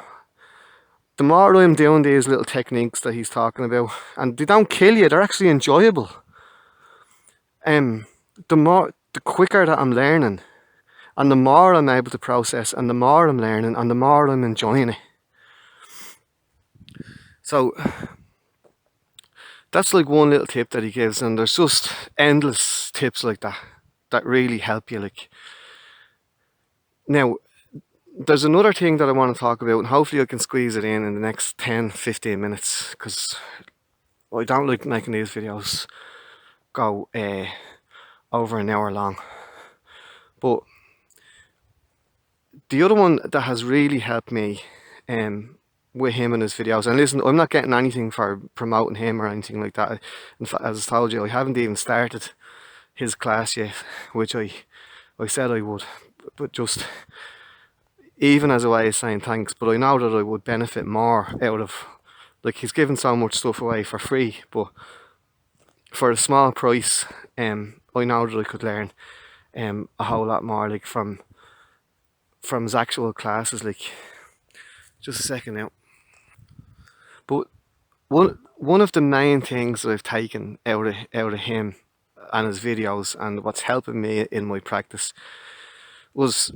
the more I'm doing these little techniques that he's talking about, and they don't kill you, they're actually enjoyable. The quicker that I'm learning, and the more I'm able to process, and the more I'm learning, and the more I'm enjoying it. So that's like one little tip that he gives, and there's just endless tips like that really help you. Like, now there's another thing that I want to talk about, and hopefully I can squeeze it in the next 10-15 minutes, because I don't like making these videos go over an hour long. But the other one that has really helped me with him and his videos, and listen, I'm not getting anything for promoting him or anything like that. In fact, as I told you, I haven't even started his class yet, which I said I would, but just, even as a way of saying thanks. But I know that I would benefit more out of, like, he's given so much stuff away for free, but for a small price, I know that I could learn a whole lot more, like from his actual classes. Like, just a second now. But one of the main things that I've taken out of him and his videos, and what's helping me in my practice, was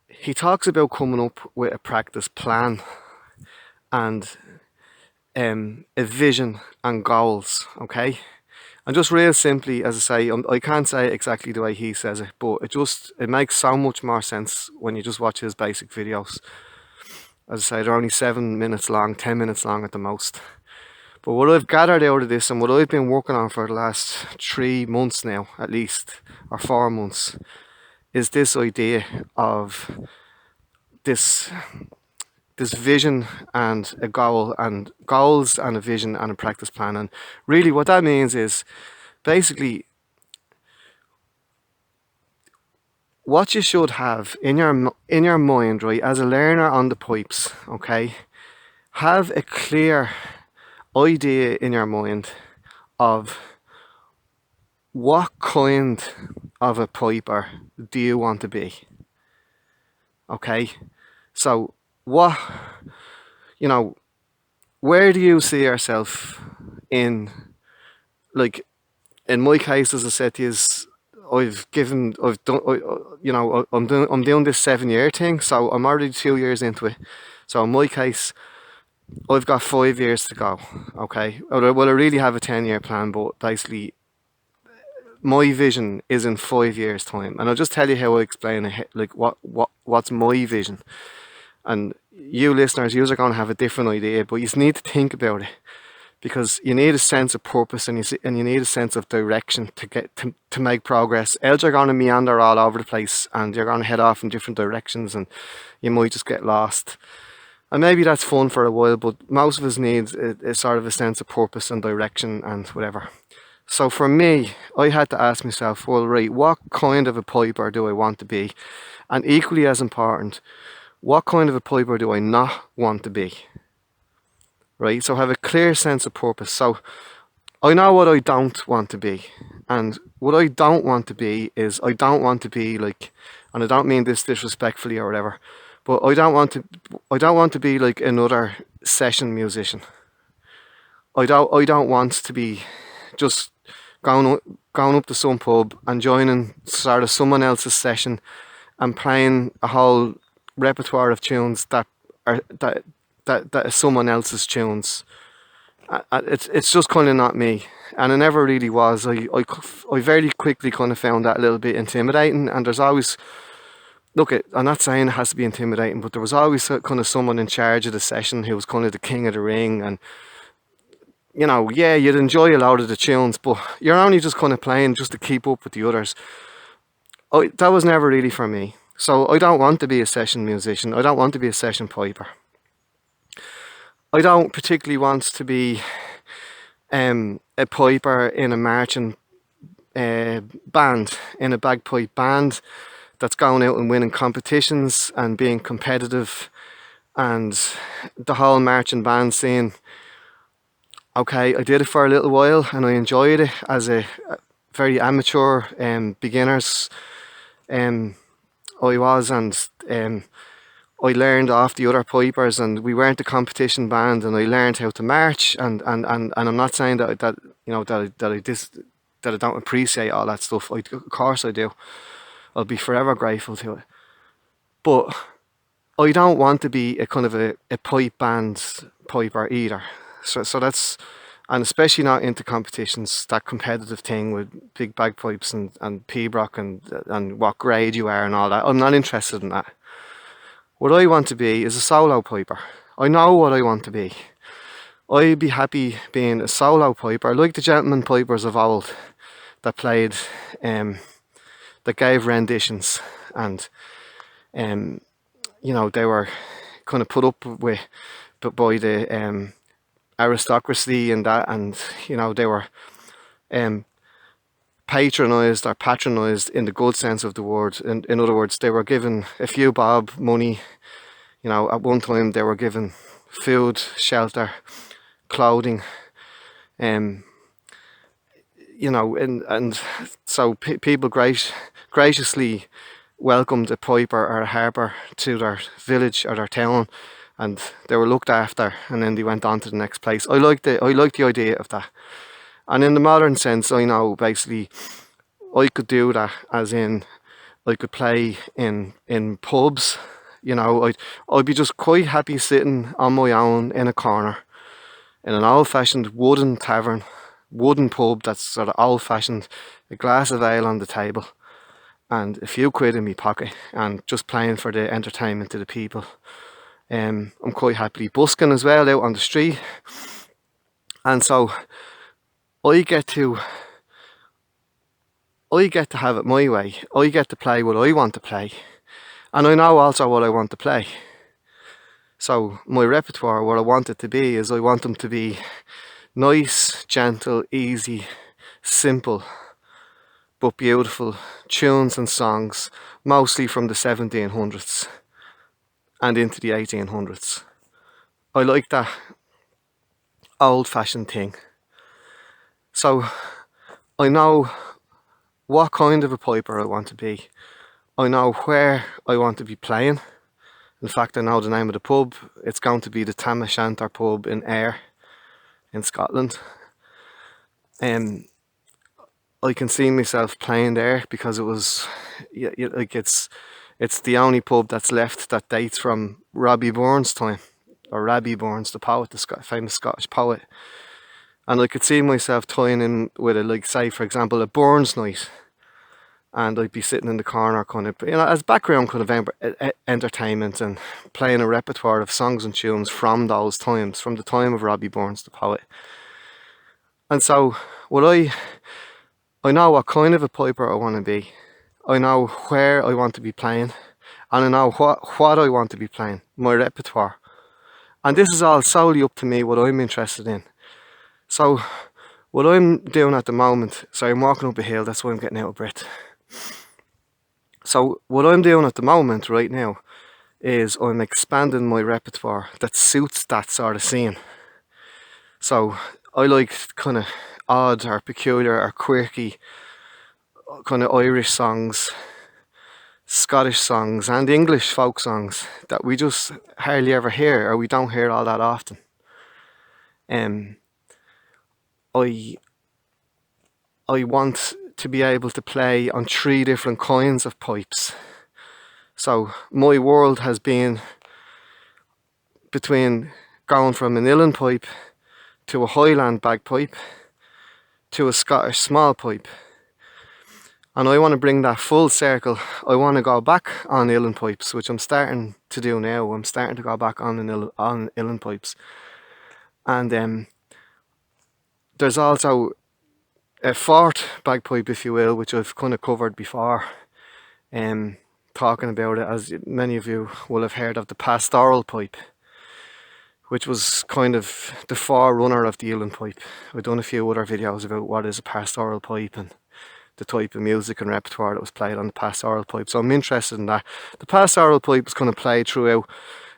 he talks about coming up with a practice plan and a vision and goals. Okay, and just real simply, as I say, I can't say it exactly the way he says it, but it makes so much more sense when you just watch his basic videos. As I say, they're only 7 minutes long, 10 minutes long at the most. But what I've gathered out of this, and what I've been working on for the last 3 months now, at least, or 4 months, is this idea of this vision and a goal, and goals and a vision and a practice plan. And really what that means is basically what you should have in your mind, right, as a learner on the pipes. Okay, have a clear idea in your mind of what kind of a piper do you want to be. Okay, so what, you know, where do you see yourself in, like, in my case, as I said to you, I've done, I'm doing this 7 year thing, so I'm already 2 years into it. So in my case, I've got 5 years to go. Okay, well, I really have a 10 year plan, but basically, my vision is in 5 years' time, and I'll just tell you how I explain it. Like, what's my vision, and you listeners, you are going to have a different idea, but you just need to think about it, because you need a sense of purpose, and you need a sense of direction to get to make progress. Else you're going to meander all over the place, and you're going to head off in different directions, and you might just get lost. And maybe that's fun for a while, but most of us need a sort of a sense of purpose and direction and whatever. So for me, I had to ask myself, well, right, what kind of a piper do I want to be? And equally as important, what kind of a piper do I not want to be? Right? So have a clear sense of purpose. So I know what I don't want to be. And what I don't want to be is, I don't want to be like, and I don't mean this disrespectfully or whatever, but I don't want to be like another session musician. I don't want to be just going up to some pub and joining sort of someone else's session and playing a whole repertoire of tunes that is someone else's tunes. It's just kind of not me, and it never really was. I very quickly kind of found that a little bit intimidating, and there's always, look, I'm not saying it has to be intimidating, but there was always kind of someone in charge of the session who was kind of the king of the ring, and yeah, you'd enjoy a lot of the tunes, but you're only just kind of playing just to keep up with the others. That was never really for me. So I don't want to be a session musician. I don't want to be a session piper. I don't particularly want to be a piper in a marching band, in a bagpipe band that's going out and winning competitions and being competitive, and the whole marching band scene. Okay, I did it for a little while and I enjoyed it as a very amateur beginners. I was, and I learned off the other pipers, and we weren't a competition band, and I learned how to march, and I'm not saying that I don't appreciate all that stuff. Of course I do. I'll be forever grateful to it. But I don't want to be a kind of a pipe band piper either. So that's, and especially not into competitions, that competitive thing with big bagpipes and pibroch and what grade you are and all that. I'm not interested in that. What I want to be is a solo piper. I know what I want to be. I'd be happy being a solo piper, like the gentleman pipers of old that played, that gave renditions, and they were kind of put up with by the aristocracy and that, and they were patronised or patronised in the good sense of the word. In other words, they were given a few bob money. You know, at one time they were given food, shelter, clothing, you know, and so people graciously welcomed a piper or a harper to their village or their town, and they were looked after, and then they went on to the next place. I like the idea of that. And in the modern sense, I know basically I could do that, as in I could play in pubs. You know, I'd be just quite happy sitting on my own in a corner in an old-fashioned wooden tavern, wooden pub that's sort of old-fashioned, a glass of ale on the table, and a few quid in my pocket, and just playing for the entertainment of the people. I'm quite happily busking as well out on the street, and so I get to have it my way. I get to play what I want to play, and I know also what I want to play. So my repertoire, what I want it to be, is I want them to be nice, gentle, easy, simple, but beautiful tunes and songs, mostly from the 1700s and into the 1800s. I like that old-fashioned thing. So I know what kind of a piper I want to be. I know where I want to be playing. In fact, I know the name of the pub. It's going to be the Chanter pub in Ayr in Scotland. I can see myself playing there because it was, like, it's the only pub that's left that dates from Robbie Burns' time, or Robbie Burns, the poet, the famous Scottish poet. And I could see myself tying in with it, like, say for example, a Burns night, and I'd be sitting in the corner, kind of, you know, as background kind of entertainment, and playing a repertoire of songs and tunes from those times, from the time of Robbie Burns, the poet. And so, I know what kind of a piper I want to be. I know where I want to be playing, and I know what I want to be playing, my repertoire. And this is all solely up to me, what I'm interested in. So what I'm doing at the moment, sorry, I'm walking up a hill, that's why I'm getting out of breath. So what I'm doing at the moment right now is I'm expanding my repertoire that suits that sort of scene. So I like kind of odd or peculiar or quirky kind of Irish songs, Scottish songs and English folk songs that we just hardly ever hear, or we don't hear all that often. I want to be able to play on 3 different kinds of pipes. So my world has been between going from an uilleann pipe to a Highland bagpipe to a Scottish small pipe. And I want to bring that full circle. I want to go back on uilleann pipes, which I'm starting to do now. I'm starting to go back on uilleann pipes. And there's also a 4th bagpipe, if you will, which I've kind of covered before. Talking about it, as many of you will have heard of the pastoral pipe, which was kind of the forerunner of the uilleann pipe. I've done a few other videos about what is a pastoral pipe and the type of music and repertoire that was played on the pastoral pipe, so I'm interested in that. The pastoral pipe was kind of played throughout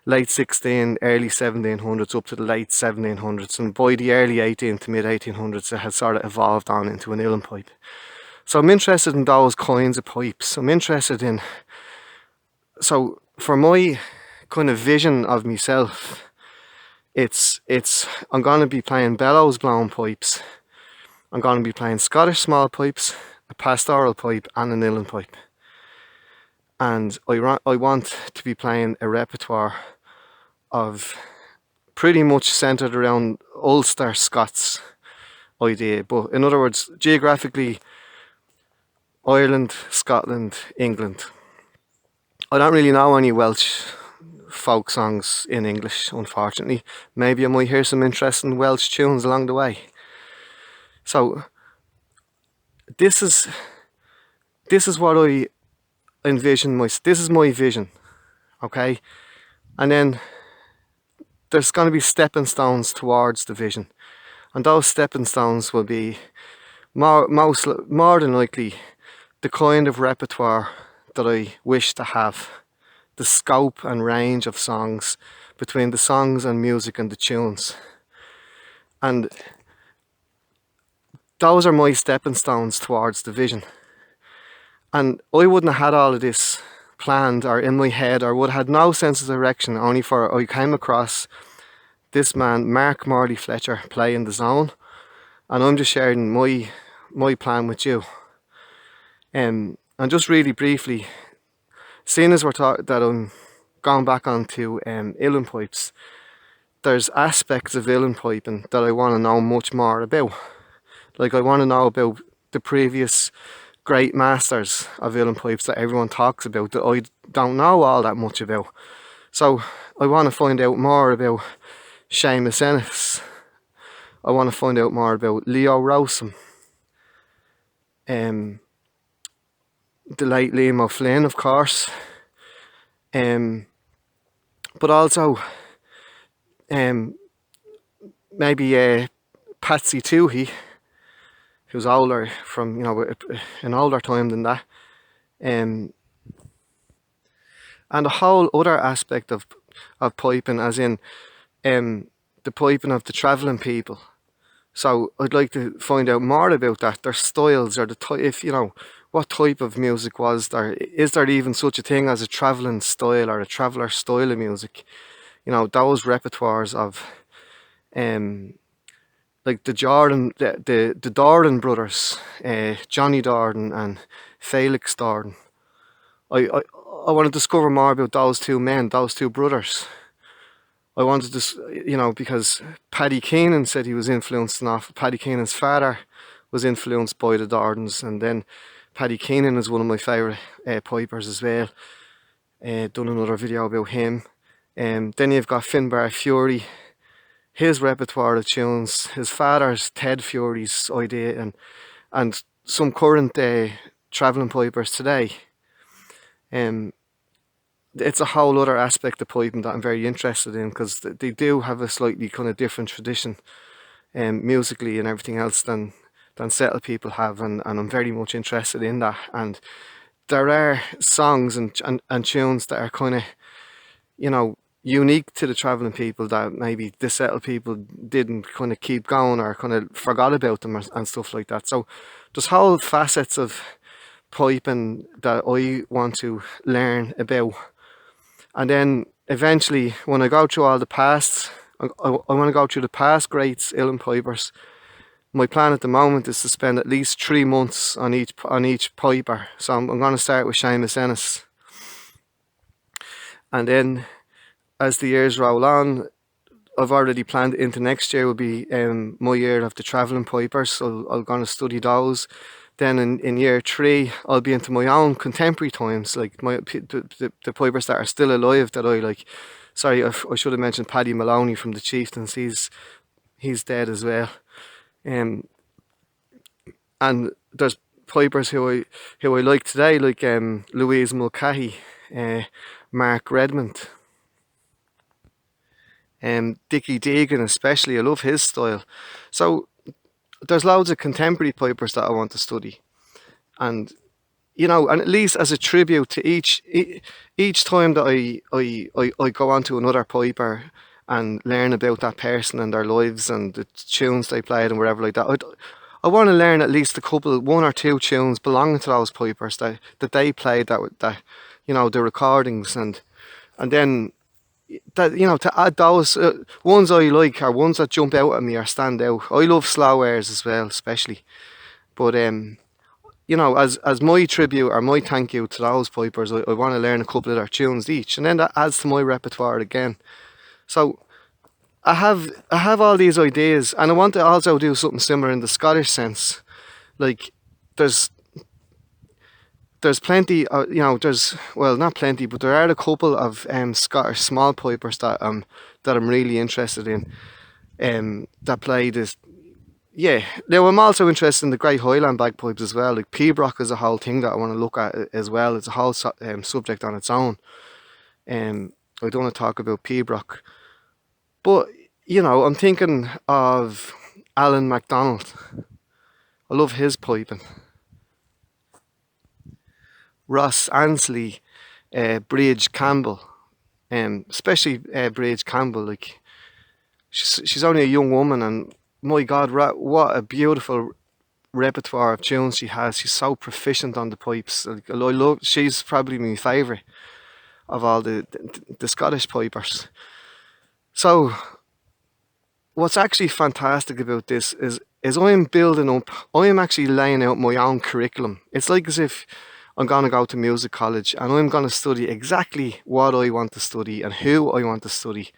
late 16, early 1700s up to the late 1700s, and by the early 18 to mid 1800s it had sort of evolved on into an uilleann pipe. So I'm interested in those kinds of pipes. I'm interested in, so for my kind of vision of myself, it's I'm going to be playing bellows blown pipes, I'm going to be playing Scottish small pipes, a pastoral pipe and an uilleann pipe. And I want to be playing a repertoire of pretty much centred around Ulster Scots idea. But in other words, geographically, Ireland, Scotland, England. I don't really know any Welsh folk songs in English, unfortunately. Maybe I might hear some interesting Welsh tunes along the way. So this is what I envision. This is my vision, okay? And then there's going to be stepping stones towards the vision, and those stepping stones will be more than likely, the kind of repertoire that I wish to have, the scope and range of songs between the songs and music and the tunes. And those are my stepping stones towards the vision. And I wouldn't have had all of this planned or in my head, or would have had no sense of direction, only for I came across this man, Mark Morley Fletcher, playing the zone. And I'm just sharing my plan with you. And just really briefly, seeing as that I'm going back onto uilleann pipes, there's aspects of uilleann piping that I want to know much more about. Like, I want to know about the previous great masters of uilleann pipes that everyone talks about that I don't know all that much about. So I want to find out more about Seamus Ennis. I want to find out more about Leo Rowsome, the late Liam O'Flynn, of course, but also maybe Patsy Toohey, who's older, from an older time than that, and a whole other aspect of piping, as in the piping of the travelling people. So I'd like to find out more about that, their styles, or what type of music was there. Is there even such a thing as a travelling style or a traveller style of music? Those repertoires of like the Dordan brothers, Johnny Dordan and Felix Dordan. I want to discover more about those two men, those two brothers. I wanted to, because Paddy Keenan said he was influenced enough. Paddy Keenan's father was influenced by the Dordans, and then Paddy Keenan is one of my favourite pipers as well. Done another video about him. Then you've got Finbar Fury, his repertoire of tunes, his father's Ted Fury's idea, and some current travelling pipers today. It's a whole other aspect of piping that I'm very interested in, because they do have a slightly kind of different tradition musically and everything else than settled people have, and I'm very much interested in that. And there are songs and tunes that are kind of unique to the travelling people that maybe the settled people didn't kind of keep going, or kind of forgot about them, and stuff like that. So there's whole facets of piping that I want to learn about. And then eventually, when I go through all the past, I want to go through the past greats uilleann pipers. My plan at the moment is to spend at least 3 months on each piper. So I'm going to start with Seamus Ennis. And then, as the years roll on, I've already planned into next year will be my year of the travelling pipers. So I'm going to study those. Then in year 3, I'll be into my own contemporary times, like the pipers that are still alive that I like. Sorry, I should have mentioned Paddy Maloney from the Chieftains. He's dead as well. And there's pipers who I like today, like Louise Mulcahy, Mark Redmond, Dickie Deegan especially. I love his style. So there's loads of contemporary pipers that I want to study, and and at least as a tribute to each time that I go on to another piper and learn about that person and their lives and the tunes they played and whatever like that, I want to learn at least one or two tunes belonging to those pipers that they played, that the recordings, and then that to add those ones I like, or ones that jump out at me or stand out. I love slow airs as well, especially. But as my tribute or my thank you to those pipers, I want to learn a couple of their tunes each, and then that adds to my repertoire again. So I have all these ideas, and I want to also do something similar in the Scottish sense. Like there's plenty, not plenty, but there are a couple of Scottish small pipers that I'm really interested in, that play this. Yeah, now I'm also interested in the Great Highland bagpipes as well. Like Pibroch is a whole thing that I want to look at as well. It's a whole subject on its own. I don't want to talk about Pibroch, but I'm thinking of Alan MacDonald. I love his piping. Ross Ansley, Bridge Campbell, especially Bridge Campbell. Like she's only a young woman, and my God, what a beautiful repertoire of tunes she has. She's so proficient on the pipes. Like, I love. She's probably my favourite of all the Scottish pipers. So what's actually fantastic about this is I'm building up. I am actually laying out my own curriculum. It's like as if I'm gonna go to music college and I'm gonna study exactly what I want to study and who I want to study.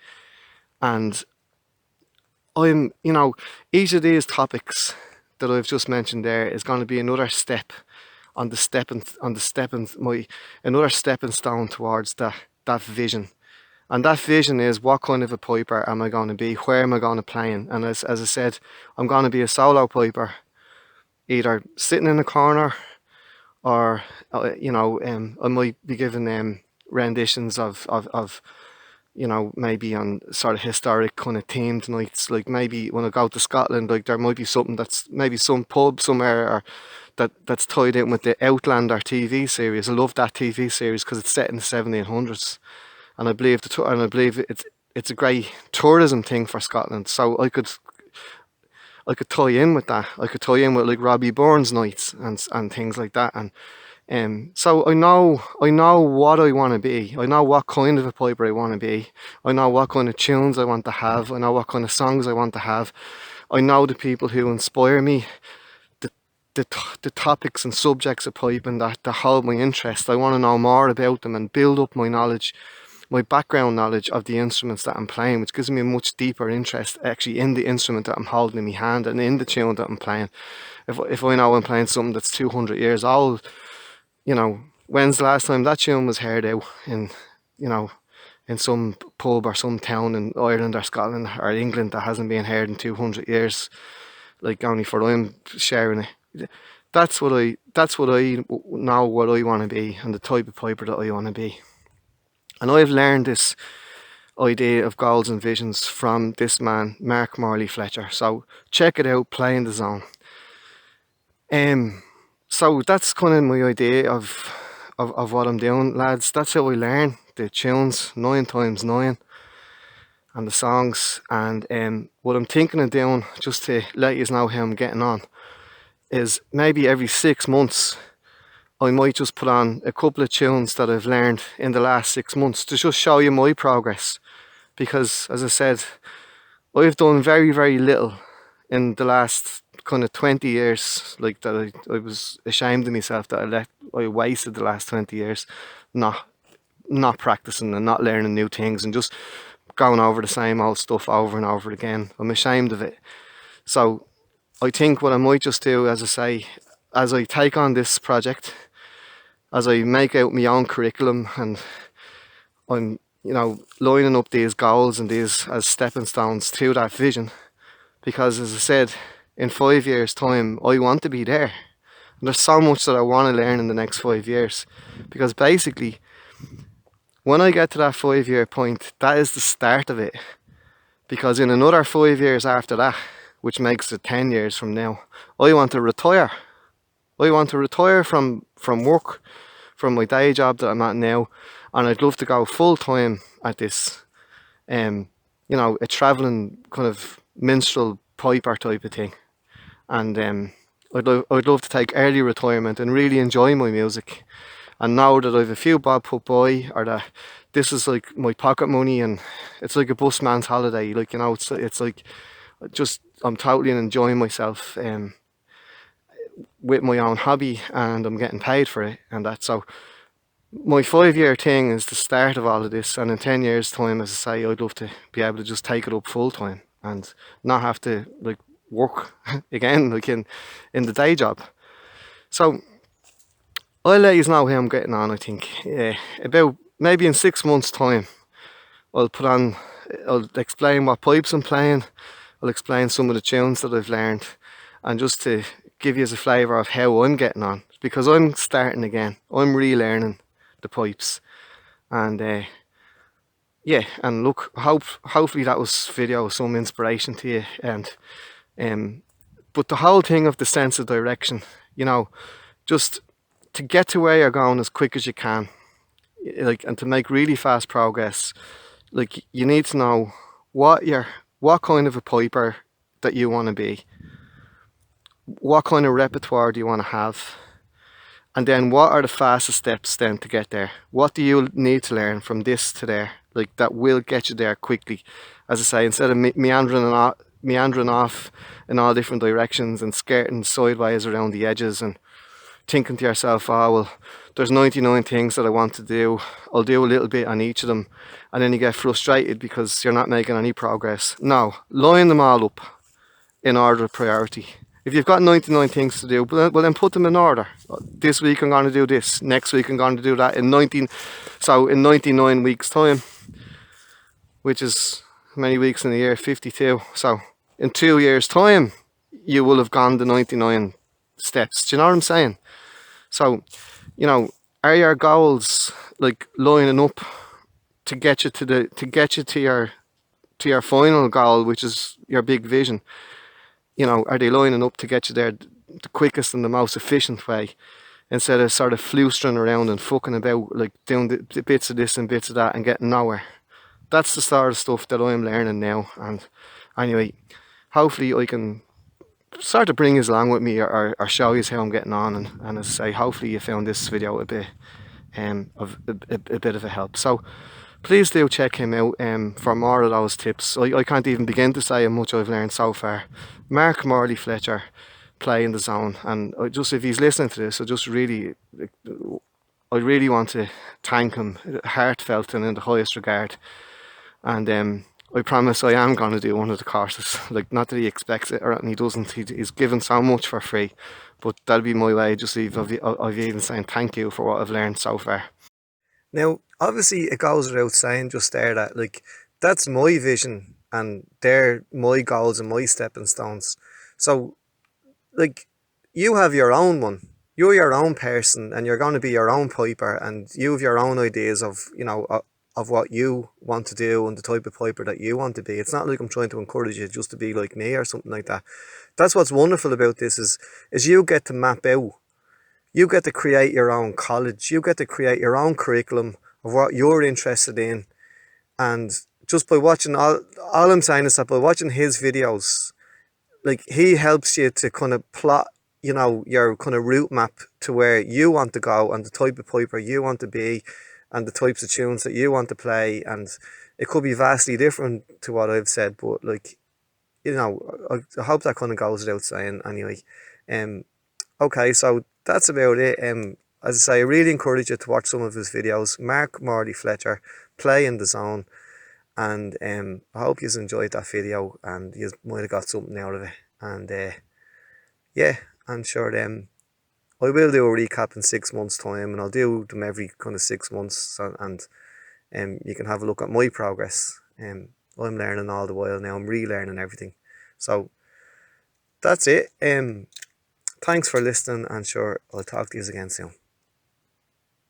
And I'm, each of these topics that I've just mentioned there is going to be another step another stepping stone towards that vision. And that vision is, what kind of a piper am I going to be? Where am I going to play in? And as I said, I'm going to be a solo piper, either sitting in a corner or I might be given renditions of maybe on sort of historic kind of themed nights. Like maybe when I go to Scotland, like there might be something that's maybe some pub somewhere or that's tied in with the Outlander TV series. I love that TV series because it's set in the 1700s, and I believe it's a great tourism thing for Scotland. So I could tie in with that. I could tie in with like Robbie Burns nights and things like that. And so I know what I want to be. I know what kind of a piper I want to be. I know what kind of tunes I want to have. I know what kind of songs I want to have. I know the people who inspire me, the the topics and subjects of piping that hold my interest. I want to know more about them and build up my knowledge, my background knowledge of the instruments that I'm playing, which gives me a much deeper interest actually in the instrument that I'm holding in my hand and in the tune that I'm playing. If I know I'm playing something that's 200 years old, when's the last time that tune was heard out you know, in some pub or some town in Ireland or Scotland or England that hasn't been heard in 200 years, like only for I'm sharing it. That's what I know what I want to be and the type of piper that I want to be. And I've learned this idea of goals and visions from this man, Mark Morley Fletcher. So check it out, Playing the Zone. So that's kind of my idea of what I'm doing, lads. That's how I learn the tunes, 9x9, and the songs. And what I'm thinking of doing, just to let you know how I'm getting on, is maybe every 6 months I might just put on a couple of tunes that I've learned in the last 6 months to just show you my progress. Because, as I said, I've done very, very little in the last kind of 20 years, like that I was ashamed of myself that I wasted the last 20 years not practicing and not learning new things and just going over the same old stuff over and over again. I'm ashamed of it. So I think what I might just do, as I say, as I take on this project, as I make out my own curriculum and I'm, lining up these goals and these as stepping stones to that vision. Because as I said, in 5 years' time, I want to be there. And there's so much that I want to learn in the next 5 years. Because basically, when I get to that 5 year point, that is the start of it. Because in another 5 years after that, which makes it 10 years from now, I want to retire. I want to retire from work, from my day job that I'm at now, and I'd love to go full time at this, a travelling kind of minstrel piper type of thing. And I'd love to take early retirement and really enjoy my music. And now that I've a few bob put by, or that this is like my pocket money, and it's like a busman's holiday. Like it's like just I'm totally enjoying myself. With my own hobby, and I'm getting paid for it, and that. So my 5 year thing is the start of all of this, and in 10 years time, as I say, I'd love to be able to just take it up full time and not have to like work again like in the day job. So I'll let you know how I'm getting on. I think about maybe in 6 months time I'll explain what pipes I'm playing, I'll explain some of the tunes that I've learned, and just to give you a flavour of how I'm getting on, because I'm starting again. I'm relearning the pipes, and and look, hopefully that was video was some inspiration to you, and But the whole thing of the sense of direction, you know, just to get to where you're going as quick as you can, like, and to make really fast progress, like, you need to know what kind of a piper that you want to be, what kind of repertoire do you want to have, and then what are the fastest steps then to get there? What do you need to learn from this to there, like, that will get you there quickly? As I say, instead of meandering off in all different directions and skirting sideways around the edges and thinking to yourself, oh well, there's 99 things that I want to do, I'll do a little bit on each of them, and then you get frustrated because you're not making any progress. No, line them all up in order of priority. If you've got 99 things to do, well then put them in order. This week I'm going to do this, next week I'm going to do that. In 99 weeks time, which is how many weeks in a year? 52. So in 2 years time, you will have gone the 99 steps. Do you know what I'm saying? So, you know, are your goals like lining up to get you to your final goal, which is your big vision? You know, are they lining up to get you there the quickest and the most efficient way, instead of sort of floostering around and fucking about, like doing the bits of this and bits of that and getting nowhere? That's the sort of stuff that I'm learning now. And anyway, hopefully I can sort of bring you along with me, or show you how I'm getting on, and as I say, hopefully you found this video a bit of a bit of a help. So please do check him out for more of those tips. I can't even begin to say how much I've learned so far. Mark Morley Fletcher, Play in the Zone. And if he's listening to this, I really want to thank him heartfelt and in the highest regard. And I promise I am going to do one of the courses. Like, not that he expects it, or he doesn't. He's given so much for free, but that'll be my way, just of even saying thank you for what I've learned so far. Now, obviously, it goes without saying just there that, like, that's my vision and they're my goals and my stepping stones. So, like, you have your own one. You're your own person, and you're going to be your own piper, and you have your own ideas of, you know, of what you want to do and the type of piper that you want to be. It's not like I'm trying to encourage you just to be like me or something like that. That's what's wonderful about this is you get to map out. You get to create your own college. You get to create your own curriculum of what you're interested in. And just by watching, all I'm saying is that by watching his videos, like, he helps you to kind of plot, you know, your kind of route map to where you want to go and the type of piper you want to be and the types of tunes that you want to play. And it could be vastly different to what I've said, but, like, you know, I hope that kind of goes without saying anyway. Okay, so that's about it. As I say, I really encourage you to watch some of his videos. Mark Morley Fletcher, Play in the Zone. And I hope you enjoyed that video and you might have got something out of it. And yeah, I'm sure I will do a recap in 6 months' time, and I'll do them every kind of 6 months. So, and you can have a look at my progress. I'm learning all the while now. I'm relearning everything. So that's it. Thanks for listening, and sure, I'll talk to you again soon.